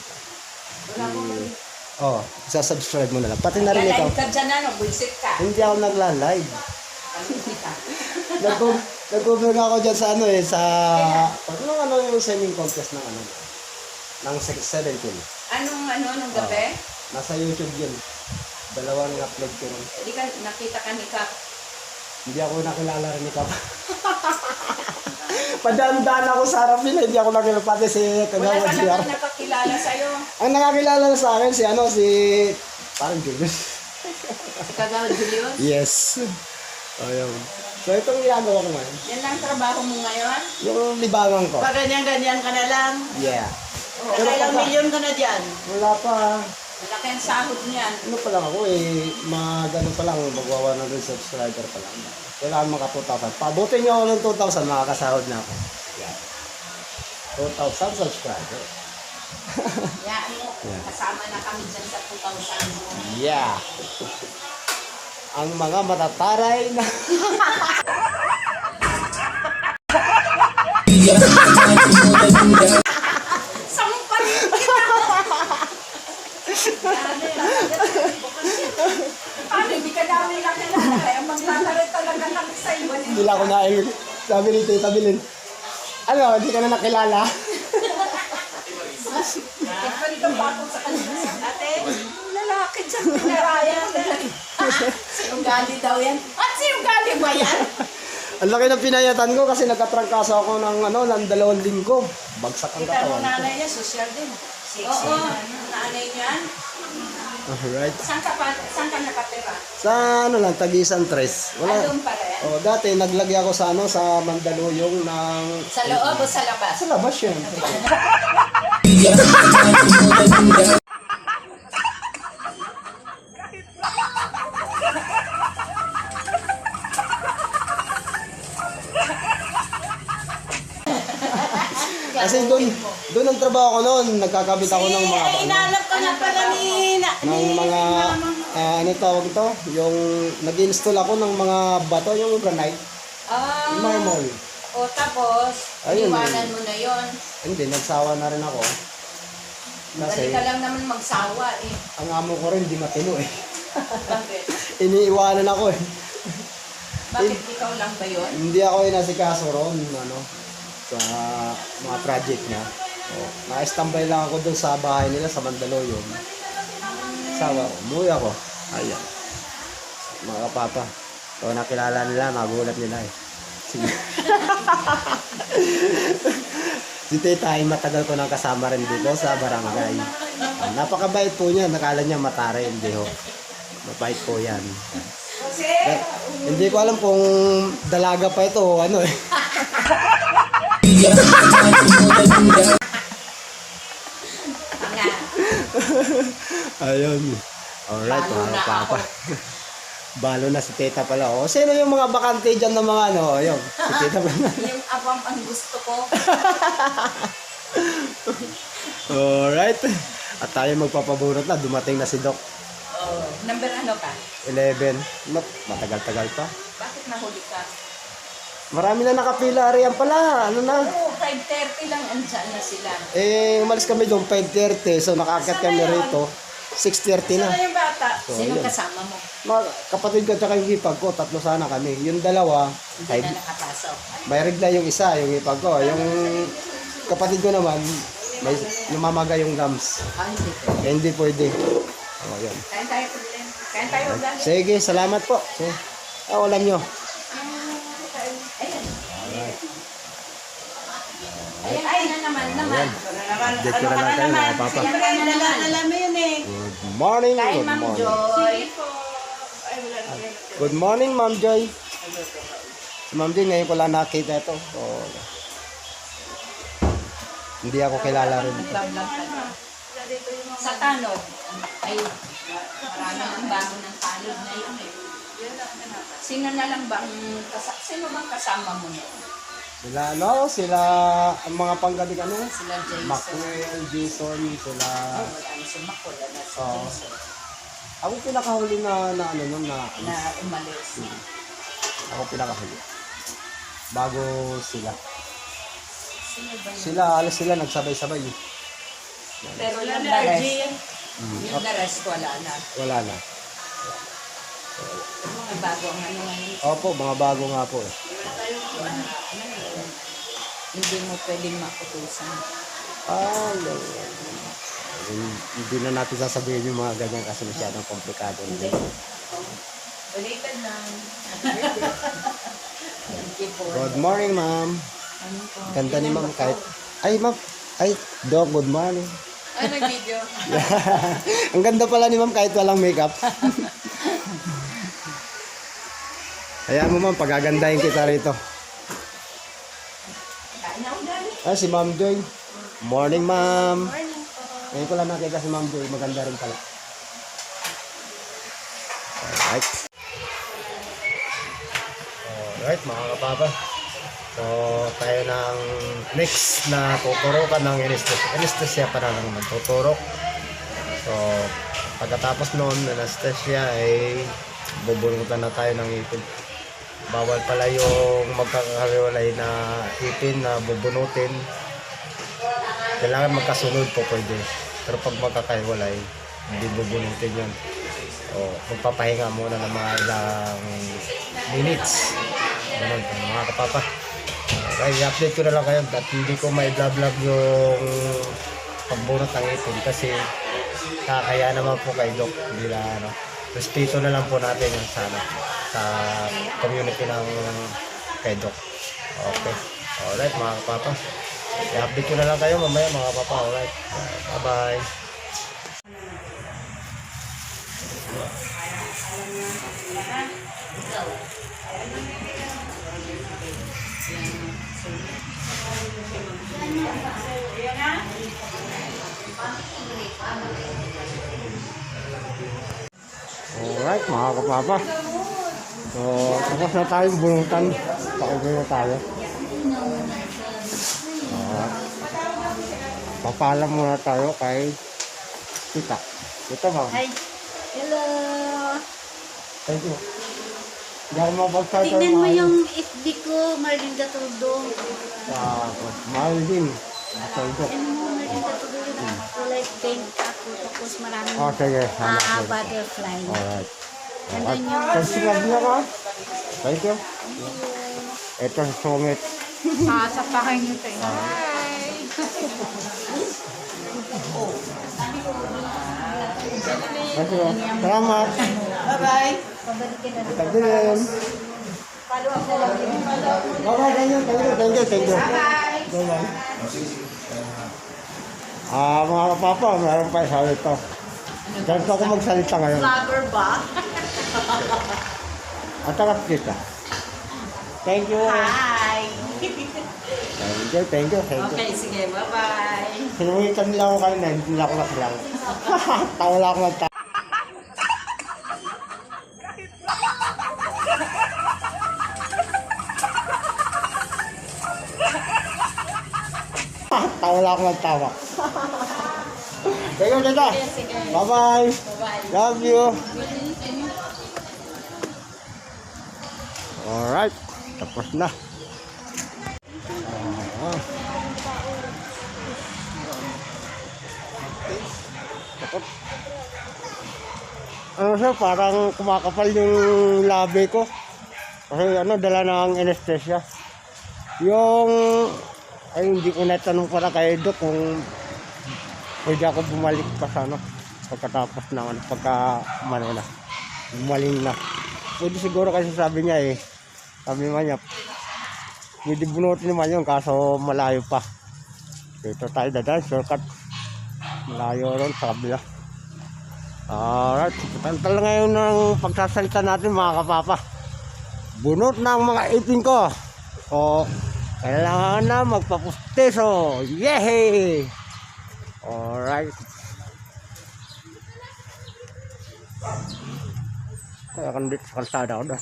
[SPEAKER 1] Subscribe mo na lang. Pati na rin ikaw.
[SPEAKER 5] Live ka dyan ano, buisit ka.
[SPEAKER 1] Hindi ako nagla-live.
[SPEAKER 5] Kita.
[SPEAKER 1] Nag-cover ako dyan sa ano sa... Ano yung swimming contest ng ano? Ng 17.
[SPEAKER 5] Anong gabi?
[SPEAKER 1] Nasa YouTube yun. Dalawang upload ko rin.
[SPEAKER 5] Hindi ka nakita ka ni Kap.
[SPEAKER 1] Hindi ako nakilala rin ni Kap. Padaan-daan ako sa harap nila, hindi ako nakilala. Pati si
[SPEAKER 5] Wala
[SPEAKER 1] Kagawad
[SPEAKER 5] ka
[SPEAKER 1] siya.
[SPEAKER 5] naman nakakilala sa'yo.
[SPEAKER 1] Ang nakakilala na sa akin, si parang Julius.
[SPEAKER 5] Si Kagawad Julius.
[SPEAKER 1] Yes. Ayun. So itong ginagawa ko ngayon,
[SPEAKER 5] Yan lang trabaho mo ngayon?
[SPEAKER 1] yung libangan ko.
[SPEAKER 5] Pag ganyan-ganyan ka na lang.
[SPEAKER 1] Yeah.
[SPEAKER 5] Ilang milyon ka na dyan?
[SPEAKER 1] Wala pa.
[SPEAKER 5] Malaki ang sahod niyan.
[SPEAKER 1] Ano pa lang ako magano pa lang, magwa 100 subscriber pa lang. Kailangan maka 2,000. Pabutin niyo ako ng 2,000, makakasahod na ako. Yeah. 2,000 subscriber.
[SPEAKER 5] Yan mo, kasama na kami dyan sa 2,000.
[SPEAKER 1] Yeah. Ang mga matataray na...
[SPEAKER 5] Sampal kita! Paano, hindi ka namin nakilala. Kaya maglalaro talaga lang sa'yo.
[SPEAKER 1] Hindi lang ako naing... Sabi ni Tita Bilin, ano, hindi ka na nakilala?
[SPEAKER 5] Ipalitan ba ako sa kanila? Ate, lalaki dyan pinarayan. Si Ugali daw yan. At si Ugali ba yan?
[SPEAKER 1] Ang laki ng pinayatan ko kasi nagkatrangkaso ako ng 2 linggo. Bagsak ang
[SPEAKER 5] Kita mo
[SPEAKER 1] katawan.
[SPEAKER 5] nanay niya, social din. Oo, nanay niyan.
[SPEAKER 1] Alright.
[SPEAKER 5] Saan ka nakatira?
[SPEAKER 1] Sa lang, Tagisan Tres. Wala.
[SPEAKER 5] Doon pa rin?
[SPEAKER 1] Oh, dati naglagay ako sa sa Mandaluyong ng...
[SPEAKER 5] Sa loob o sa labas?
[SPEAKER 1] Sa labas yun. Kasi doon ang trabaho ko noon. Nagkakabit ako ng mga...
[SPEAKER 5] Inalap ka na pala ni...
[SPEAKER 1] ng mga ano tawag ito? Yung nag-install ako ng mga bato, yung granite, yung marmol.
[SPEAKER 5] O tapos,
[SPEAKER 1] Ayun.
[SPEAKER 5] iwanan mo na yon.
[SPEAKER 1] Hindi, nagsawa na rin ako.
[SPEAKER 5] Dali
[SPEAKER 1] Kasi
[SPEAKER 5] ka lang naman magsawa eh.
[SPEAKER 1] ang amo ko rin di matino eh.
[SPEAKER 5] Bakit?
[SPEAKER 1] Iniiwanan ako eh.
[SPEAKER 5] Bakit ikaw lang ba yun?
[SPEAKER 1] Hindi ako inasikaso ron, sa mga project niya. Oh, na-standby lang ako doon sa bahay nila sa Mandaluyong. Sawa ko, umuwi ako. Ayan. Mga kapapa. So, nakilala nila, magulat nila eh. Sige. Si Tita ay matagal ko nang kasama rin dito sa barangay. Napakabait po niya. Nakala niya matare, hindi ho. Mabait po yan. Hindi ko alam kung dalaga pa ito o ano eh. Ayun. Alright,
[SPEAKER 5] Balo
[SPEAKER 1] mga
[SPEAKER 5] na
[SPEAKER 1] papa.
[SPEAKER 5] ako.
[SPEAKER 1] Balo na si Tita pala. O, sino yung mga bakante dyan ng mga ano? Ayun, si Tita pala.
[SPEAKER 5] Yung abang ang gusto ko.
[SPEAKER 1] Alright. At tayo magpapabunot na. Dumating na si Doc.
[SPEAKER 5] Number ano ka?
[SPEAKER 1] 11. Nope, matagal-tagal pa.
[SPEAKER 5] Bakit nahuli ka?
[SPEAKER 1] Marami na nakapila riyan pala. Ano na?
[SPEAKER 5] Oo, 5:30 lang andyan na sila.
[SPEAKER 1] Umalis kami doon 5:30. So, nakaakyat kami rito. 6:30 na.
[SPEAKER 5] Sino yung bata?
[SPEAKER 1] So,
[SPEAKER 5] Sino
[SPEAKER 1] ayun.
[SPEAKER 5] kasama mo?
[SPEAKER 1] Kapatid ko at yung hipag ko, 3 sana kami. Yung dalawa,
[SPEAKER 5] Hindi
[SPEAKER 1] ay,
[SPEAKER 5] na nakapasok.
[SPEAKER 1] may regla yung isa, yung hipag ko. Yung kapatid ko naman, may lumamaga yung gums.
[SPEAKER 5] Hindi.
[SPEAKER 1] Kaya hindi pwede. Yun.
[SPEAKER 5] Kain tayo ulit. Kain tayo ulit.
[SPEAKER 1] Sige, salamat po. So, alam nyo.
[SPEAKER 5] Ayan, ay, naman.
[SPEAKER 1] Update ko na lang kayo mga papa.
[SPEAKER 5] Alam mo yun eh.
[SPEAKER 1] Good morning,
[SPEAKER 5] Kay
[SPEAKER 1] good
[SPEAKER 5] Ma'am
[SPEAKER 1] morning.
[SPEAKER 5] Joy.
[SPEAKER 1] Good morning, Ma'am Joy. Si Ma'am Joy, ngayon ko lang nakita ito. So, hindi ako kilala rin.
[SPEAKER 5] Sa tanod, ay marami ng bago ng tanod na yun eh. Sino na lang bang sino bang kasama mo niya?
[SPEAKER 1] Sila, ang mga panggabi ano?
[SPEAKER 5] Sila Jason.
[SPEAKER 1] Macwell, Jason, sila.
[SPEAKER 5] Wala na si Makul, na si
[SPEAKER 1] Oo.
[SPEAKER 5] Jason
[SPEAKER 1] Ako pinakahuli na ano nun na.
[SPEAKER 5] na umalis.
[SPEAKER 1] Ako pinakahuli. Bago sila.
[SPEAKER 5] Sino ba yun?
[SPEAKER 1] Sila, alas sila nagsabay-sabay.
[SPEAKER 5] Pero yung the rest, yung the rest wala na.
[SPEAKER 1] Wala na.
[SPEAKER 5] Mga bago ang ano ngayon.
[SPEAKER 1] Opo, mga bago nga po eh.
[SPEAKER 5] Hindi mo pwedeng makutusan.
[SPEAKER 1] Hindi na natin sasabihin yung mga ganyan kasi masyadong komplikado.
[SPEAKER 5] Hindi. Balikan na. Thank you po.
[SPEAKER 1] Good morning, ma'am. Ganda ni ma'am kahit... Ay, ma'am. Ay, Doc, good morning.
[SPEAKER 5] Ay, nag-video.
[SPEAKER 1] Ang ganda pala ni ma'am kahit walang makeup. Hayaan mo ma'am, pagagandahin kita rito.
[SPEAKER 5] Kain na ugali.
[SPEAKER 1] Si Ma'am Joy. Morning, ma'am. Ngayon ko lang nakita si Ma'am Joy. Maganda rin pala. Alright. Alright, mga kapapa. So, tayo ng next na tuturukan ng anesthesia. Anesthesia pa na naman tuturok. So, pagkatapos noon, anesthesia ay bubunutan na tayo ng ipin. Bawal pala yung magkakahiwalay na ipin na bubunutin. Kailangan magkasunod po pwede. Pero pag magkakahiwalay, hindi bubunutin yun. O, magpapahinga muna ng mga ilang minutes. Ganun, mga kapapa. Okay, i-update ko na lang kayo at hindi ko mai-vlog yung pagbunot ng ipin kasi kaya naman po kay Doc. Hindi na ano. Respeto na lang po natin yung sana sa community ng kay Doc. Okay. Alright mga kapapa. I-update ko na lang kayo mamaya mga kapapa. Alright. Bye-bye. Alright mga kapapa. So, tapos na tayo bunutan. Pauwi na tayo. Papalam muna tayo kay Tita. Ito ma'am.
[SPEAKER 2] Hi. Hello.
[SPEAKER 1] Thank you. Hindi ako mapagsasabi.
[SPEAKER 2] Tingnan mo yung FB ko, Marlinda Tuldo.
[SPEAKER 1] Mahal din. Thank you.
[SPEAKER 2] Ano mo, Marlinda Tuldo yung kulay pink ako. Tapos maraming
[SPEAKER 1] Sige.
[SPEAKER 2] butterfly.
[SPEAKER 1] Alright.
[SPEAKER 2] Nandun yung...
[SPEAKER 1] Subscribe na ka. Thank you. Ito sa sungit.
[SPEAKER 2] Sapakin nyo ito.
[SPEAKER 1] Thank you. Salamat.
[SPEAKER 5] Bye-bye.
[SPEAKER 2] Pabalikin na rin.
[SPEAKER 1] Thank you.
[SPEAKER 2] Follow up na lang yun.
[SPEAKER 1] Bye-bye. Thank you. Bye-bye. Mga kapapa, meron pa isa ito. Ganito ako magsalita ngayon.
[SPEAKER 5] Vlogger ba?
[SPEAKER 1] At saka kita. Thank you.
[SPEAKER 5] Hi.
[SPEAKER 1] Thank you.
[SPEAKER 5] Okay, sige. Bye-bye.
[SPEAKER 1] Sinuwitan nila ako kanina, hindi nila ako nasilang. Tawa lang ako ng tawa. Tawa lang ako ng tawa. Thank you, tita. Bye-bye. Love you. Alright. Tapos na. Tapos. ano siya, parang kumakapal yung labi ko. Kasi ano, dala ng anesthesia. Yung, ay hindi ko natanong para kay Doc kung pwede ako bumalik pa sa ano, pagkatapos na, ano, pagka, ano na, bumaling na. Pwede siguro kasi sabi niya eh, sabi naman niya, pwede bunutin naman yun, kaso malayo pa. Dito tayo dadaan, shortcut. Malayo ron sa kabila. Alright, tantal ngayon ng pagsasalita natin mga kapapa. Bunot ng mga ipin ko. O, kailangan na magpapustiso. Yehey! Alright. Kaya kan dito sa kalsada ko na.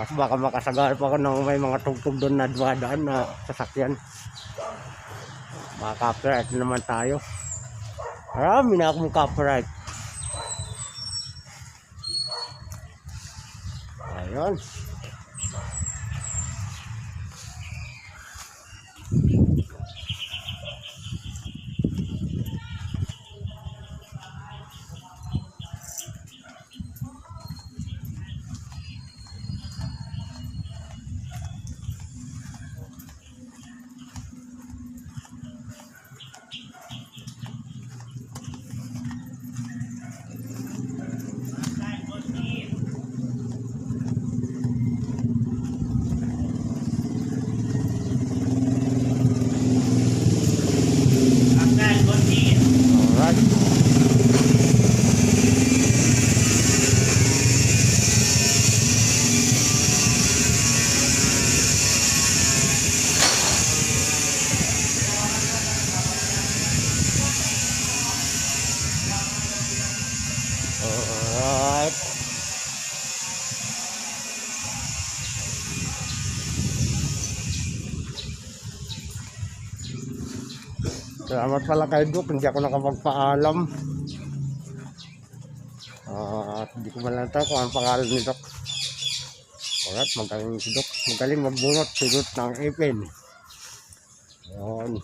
[SPEAKER 1] Kasi baka makasagal pa ko ng may mga tugtog doon na dumadaan na sasakyan. Mga copyright naman tayo. Marami na akong copyright. Ayun. Alright. Alright. Salamat pala kay Doc, hindi ako nakapagpaalam. At hindi ko man lang tayo kung anong pangalan ni Doc. Alright, magaling si Doc. Magaling magbunot, sinot ng ipin. Ayan.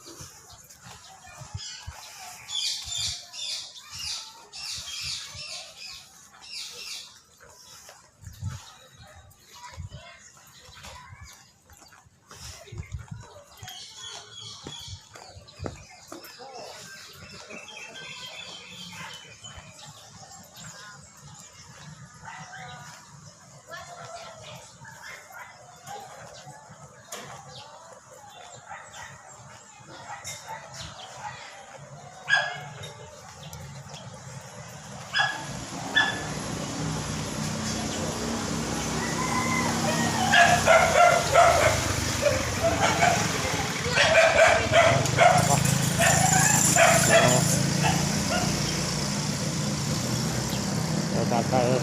[SPEAKER 1] Tayo.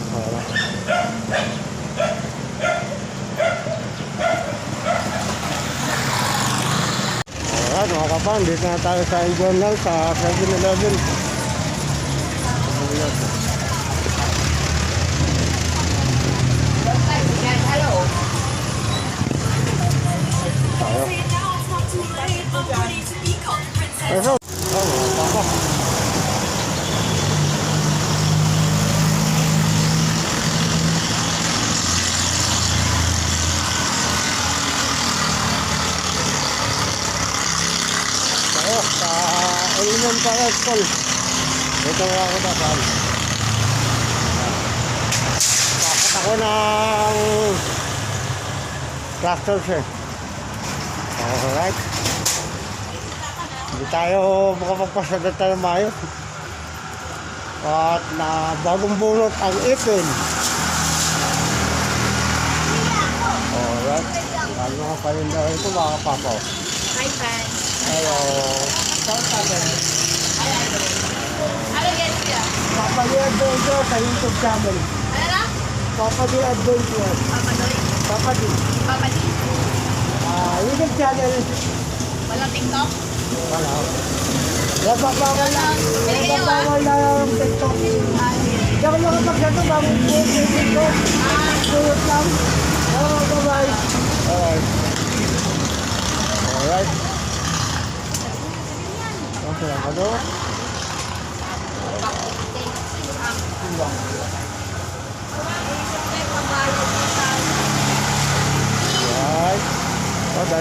[SPEAKER 1] Alright mga kapang, dito na tayo sa Journal sa 7-Eleven. Tayo. Sa Eliman Para School. Dito lang ako dapat. Bakit ako ng clusters eh. Alright. Hindi tayo makapagpasada tayo maayos. At na bagong bunot ang ipin. Alright. Lalo nga pa rin daw ito mga kapapaw.
[SPEAKER 5] Hi, Pan.
[SPEAKER 1] Hello.
[SPEAKER 5] Ano yan siya?
[SPEAKER 1] Papa Di Adventure sa YouTube channel.
[SPEAKER 5] Ano na?
[SPEAKER 1] Papa Di Adventure.
[SPEAKER 5] Papadoy?
[SPEAKER 1] Papa Di.
[SPEAKER 5] Papadi?
[SPEAKER 1] YouTube channel.
[SPEAKER 5] Walang TikTok?
[SPEAKER 1] Wala. Napapawal na. Napapawal na yung TikTok. Hindi ako nakapagsato bagong TikTok. Tulot lang. Bye-bye. Alright. Alright. Okay lang. Ano?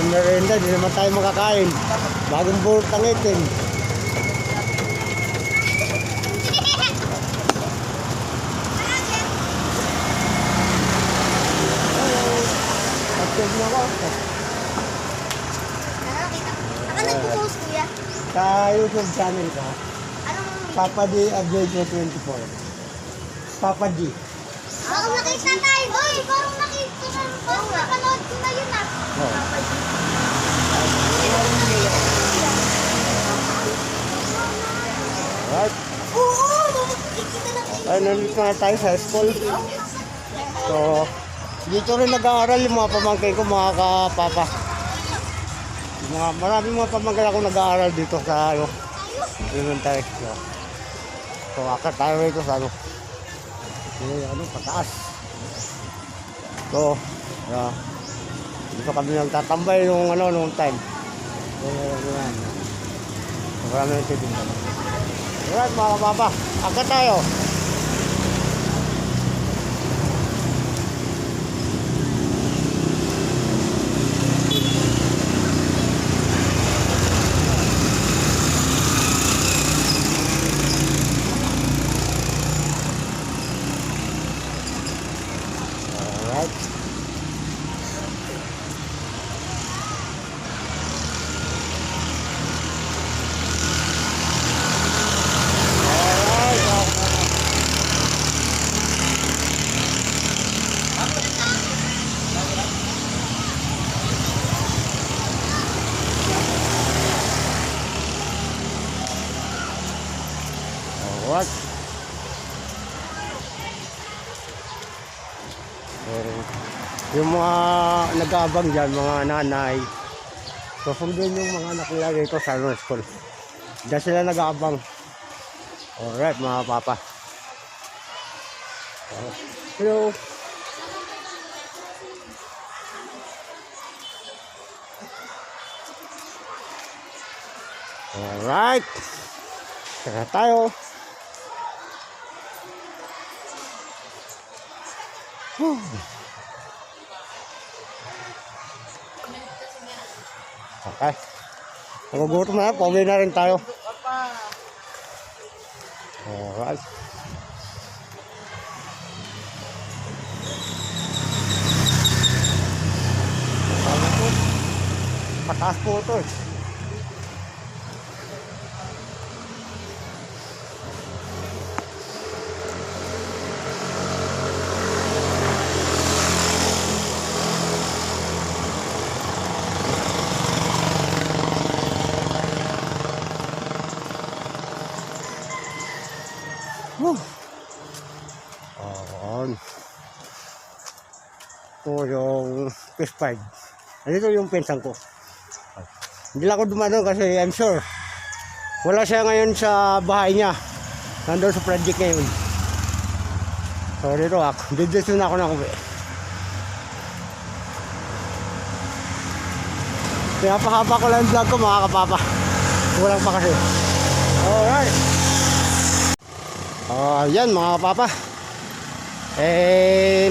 [SPEAKER 1] walang merienda, di naman tayo makakain. Bagong bulot ang itim. Active na ako.
[SPEAKER 6] Saka nag-post kuya.
[SPEAKER 1] Sa YouTube channel ko,
[SPEAKER 6] Anong...
[SPEAKER 1] Papa D Adventure 24. Papa D.
[SPEAKER 6] Parang nakita tayo. Oy, parang nakita ko. Parang napanood ko na yun ah.
[SPEAKER 1] Oh. Alright.
[SPEAKER 6] Oo, makikita na kayo.
[SPEAKER 1] Ay, nandito na tayo sa school. So, dito rin nag-aaral yung mga pamangkin ko, mga kapapa. Maraming mga pamangkin ako nag-aaral dito sa elementary. So, akat tayo rito sa pataas. So, dito kami nagtatambay nung time. So, marami nang titignan. Alright mga kapapa, akat tayo. Alright. Alright. Yung mga nag-aabang dyan, mga nanay, susundin yung mga anak nila dito sa school. Diyan sila nag-aabang. Alright mga papa. Hello. Alright. Tara tayo. Okay. Nagugutom na, pauwi na rin tayo. Alright. Pataas po ito eh. Ayan. Ito yung PS5. Andito yung pinsan ko. Hindi lang ako dumano kasi I'm sure wala siya ngayon sa bahay niya. Nandun sa project ngayon. So dito ako. Dito na ako na uwi. Pinapahaba ko lang yung vlog ko mga kapapa. Kulang pa kasi. Alright. Yan mga kapapa.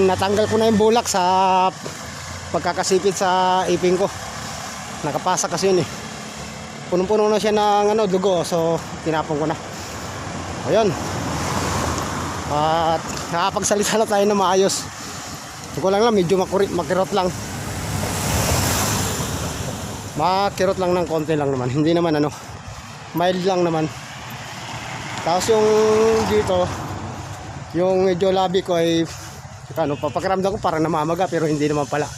[SPEAKER 1] Natanggal ko na yung bulak sa pagkakasipit sa ipin ko. Nakapasa kasi yun eh. Punong-puno na siya ng dugo, so tinapon ko na. Ayun. At nakapagsalita na tayo na maayos. So lang medyo makirot lang. Makirot lang ng konti lang naman. Hindi naman mild lang naman. Tapos yung dito, yung medyo labi ko ay papakiramdam ko parang namamaga pero hindi naman pala.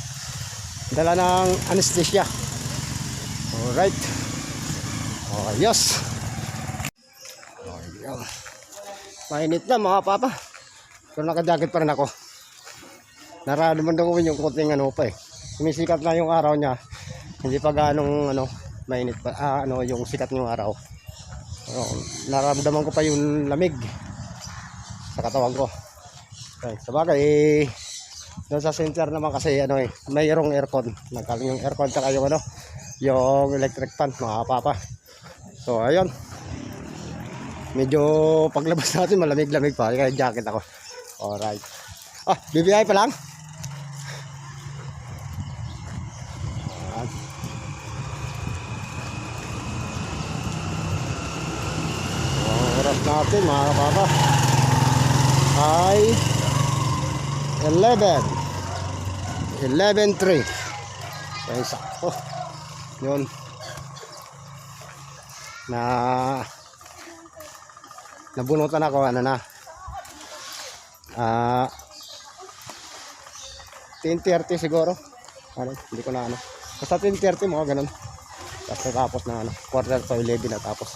[SPEAKER 1] Dala ng anesthesia. Alright. Ayos. Ayun. Mainit na mga papa. Pero naka-jacket pa rin ako. Nararamdaman ko yung konting pa eh. Sumisikat na yung araw niya. Hindi pa ganong mainit pa. Yung sikat ng araw. Nararamdaman ko pa yung lamig sa katawan ko. Okay, sabagay doon sa center naman kasi mayroong aircon. Nagkaling yung aircon tsaka yung yung electric fan mga papa. So ayun. Medyo paglabas natin malamig-lamig pa kaya jacket ako. Alright. BBI pa lang. natin mga kapapa ay 11.3. So yung sakto yun na nabunutan ako ano na 10:30 siguro ano, hindi ko na ano basta 10:30 mga ganun. Tapos natapos na ano, 10:45 na tapos.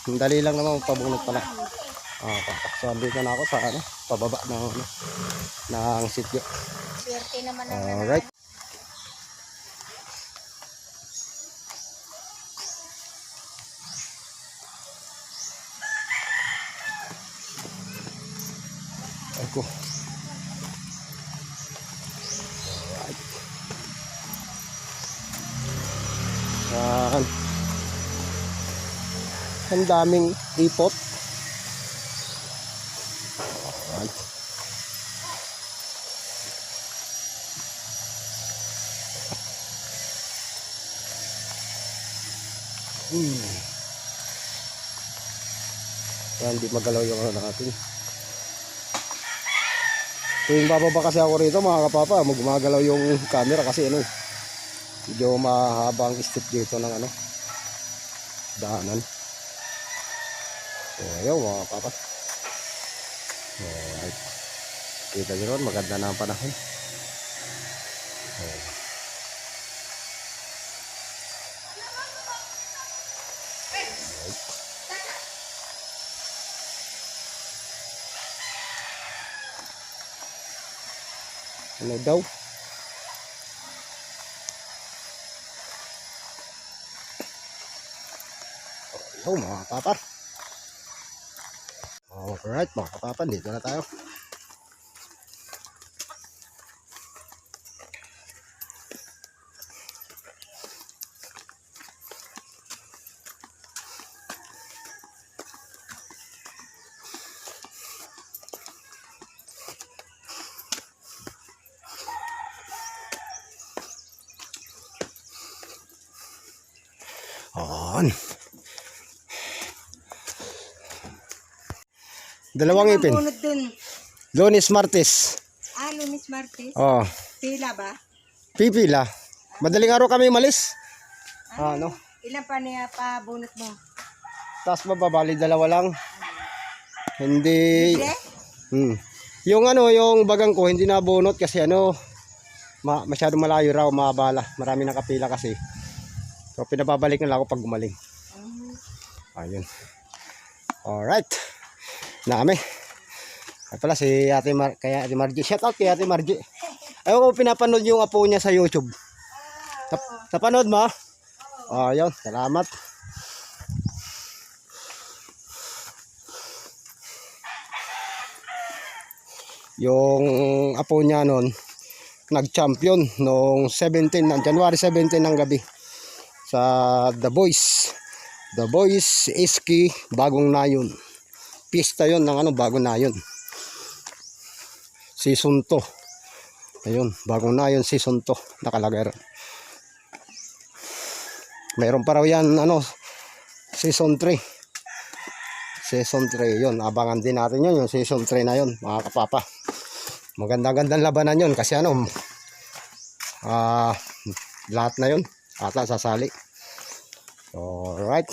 [SPEAKER 1] Ang dali lang naman pabunot pala. So andito na ako sa ano, pababa ng ano, ng sitio.
[SPEAKER 2] Swerte naman
[SPEAKER 1] Alright. Ako. Alright. Ang daming ipot. Alright. Yan, di magalaw yung ano natin. Tuwing bababa kasi ako rito mga kapapa, gumagalaw yung camera kasi ano, medyo mahabang step dito ng ano, daanan. So ayaw mga kapapa. Alright. Kita nyo ron, maganda na ang panahon. Ano daw? Oh, mga kapapa. Alright, mga kapapa, dito na tayo. On. Dalawang ipin.
[SPEAKER 5] Bunot dun.
[SPEAKER 1] Lunes, Martes.
[SPEAKER 5] Lunes, Martes.
[SPEAKER 1] Oh,
[SPEAKER 5] Pila ba?
[SPEAKER 1] pipila. Madaling araw kami malis. Ano?
[SPEAKER 5] Ilan pa niya pa bunot mo?
[SPEAKER 1] Tapos mababali, dalawa lang. Hindi.
[SPEAKER 5] Hindi?
[SPEAKER 1] Yung ano, yung bagang ko hindi nabunot kasi ano, masyado malayo raw, mabala. Marami nakapila kasi. So pinababalik na lang ako pag gumaling. Ayun. Alright. Nami. Ay pala si Ate kaya Ate Margie. Shout out kay Ate Margie. Ayaw ko pinapanood yung apo niya sa YouTube. Napanood mo? Ayun. Salamat. Yung apo niya nun, nag-champion noong 17, January 17 ng gabi. Sa The Boys Iski Bagong Nayon. Pista yon ng ano, Bagong Nayon season 2. Ayun, Bagong Nayon season 2 nakalagay ron. Mayroon pa raw yan ano, season 3 yun, abangan din natin yun, yung season 3 na yun mga kapapa. Magandang labanan yun kasi ano, lahat na yun ata sasali. Alright.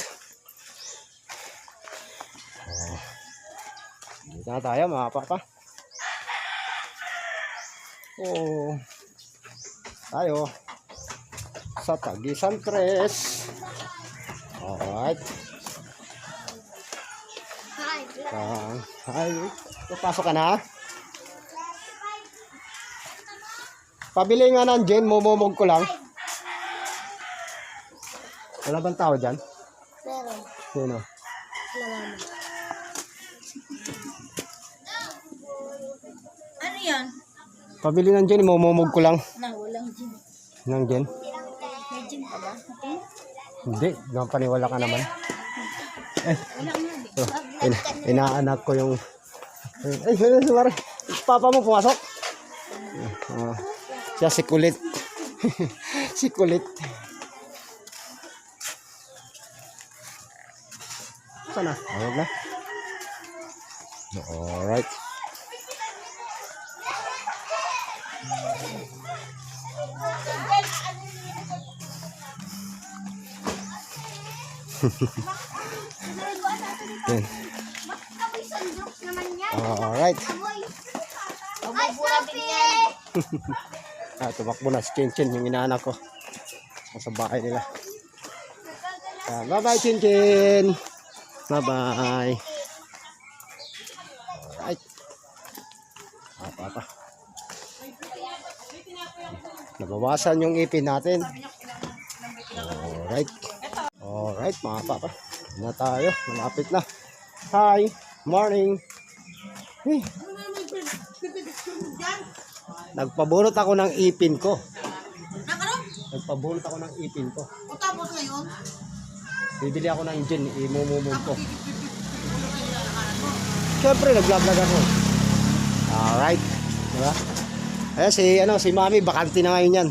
[SPEAKER 1] Dito na tayo mga papa. Tayo sa Tagisan 3. Alright. Hi. Pasok ka na? Pabili nga ng gin, mumumog ko lang. Wala bang tao dyan?
[SPEAKER 6] Meron.
[SPEAKER 1] Sino?
[SPEAKER 5] Ano yan?
[SPEAKER 1] Pabili ng gin, mumumog ko lang.
[SPEAKER 2] walang gin.
[SPEAKER 1] Ng gin?
[SPEAKER 2] May gin pa ba? Okay.
[SPEAKER 1] Hindi, paniwala ka naman.
[SPEAKER 2] Wala nga.
[SPEAKER 1] Inaanak ko yung... Sorry. Papa mo pumasok? Siya si kulit. Si kulit. Sana? Ayog na. Alright. Yan.
[SPEAKER 6] Amoy sandok naman yan.
[SPEAKER 1] Alright.
[SPEAKER 6] Amoy.
[SPEAKER 2] Pabubura din yan.
[SPEAKER 1] Tumakbo na si Chin-Chin, yung inaanak ko. Sa bahay nila. Bye-bye, Chin-Chin. Bye-bye. Alright. Papa. Nabawasan yung ipin natin. Alright. Alright, mga papa. Na tayo. Malapit na. Hi. Morning. Hey. Nagpabunot ako ng ipin ko. Nagpabunot ako ng ipin ko.
[SPEAKER 5] O tapos ngayon,
[SPEAKER 1] Bibili ako ng gin. Imumumum ko. Siyempre, nag-vlog ako. Alright. Diba? Ayan, si Mami, bakante na ngayon yan.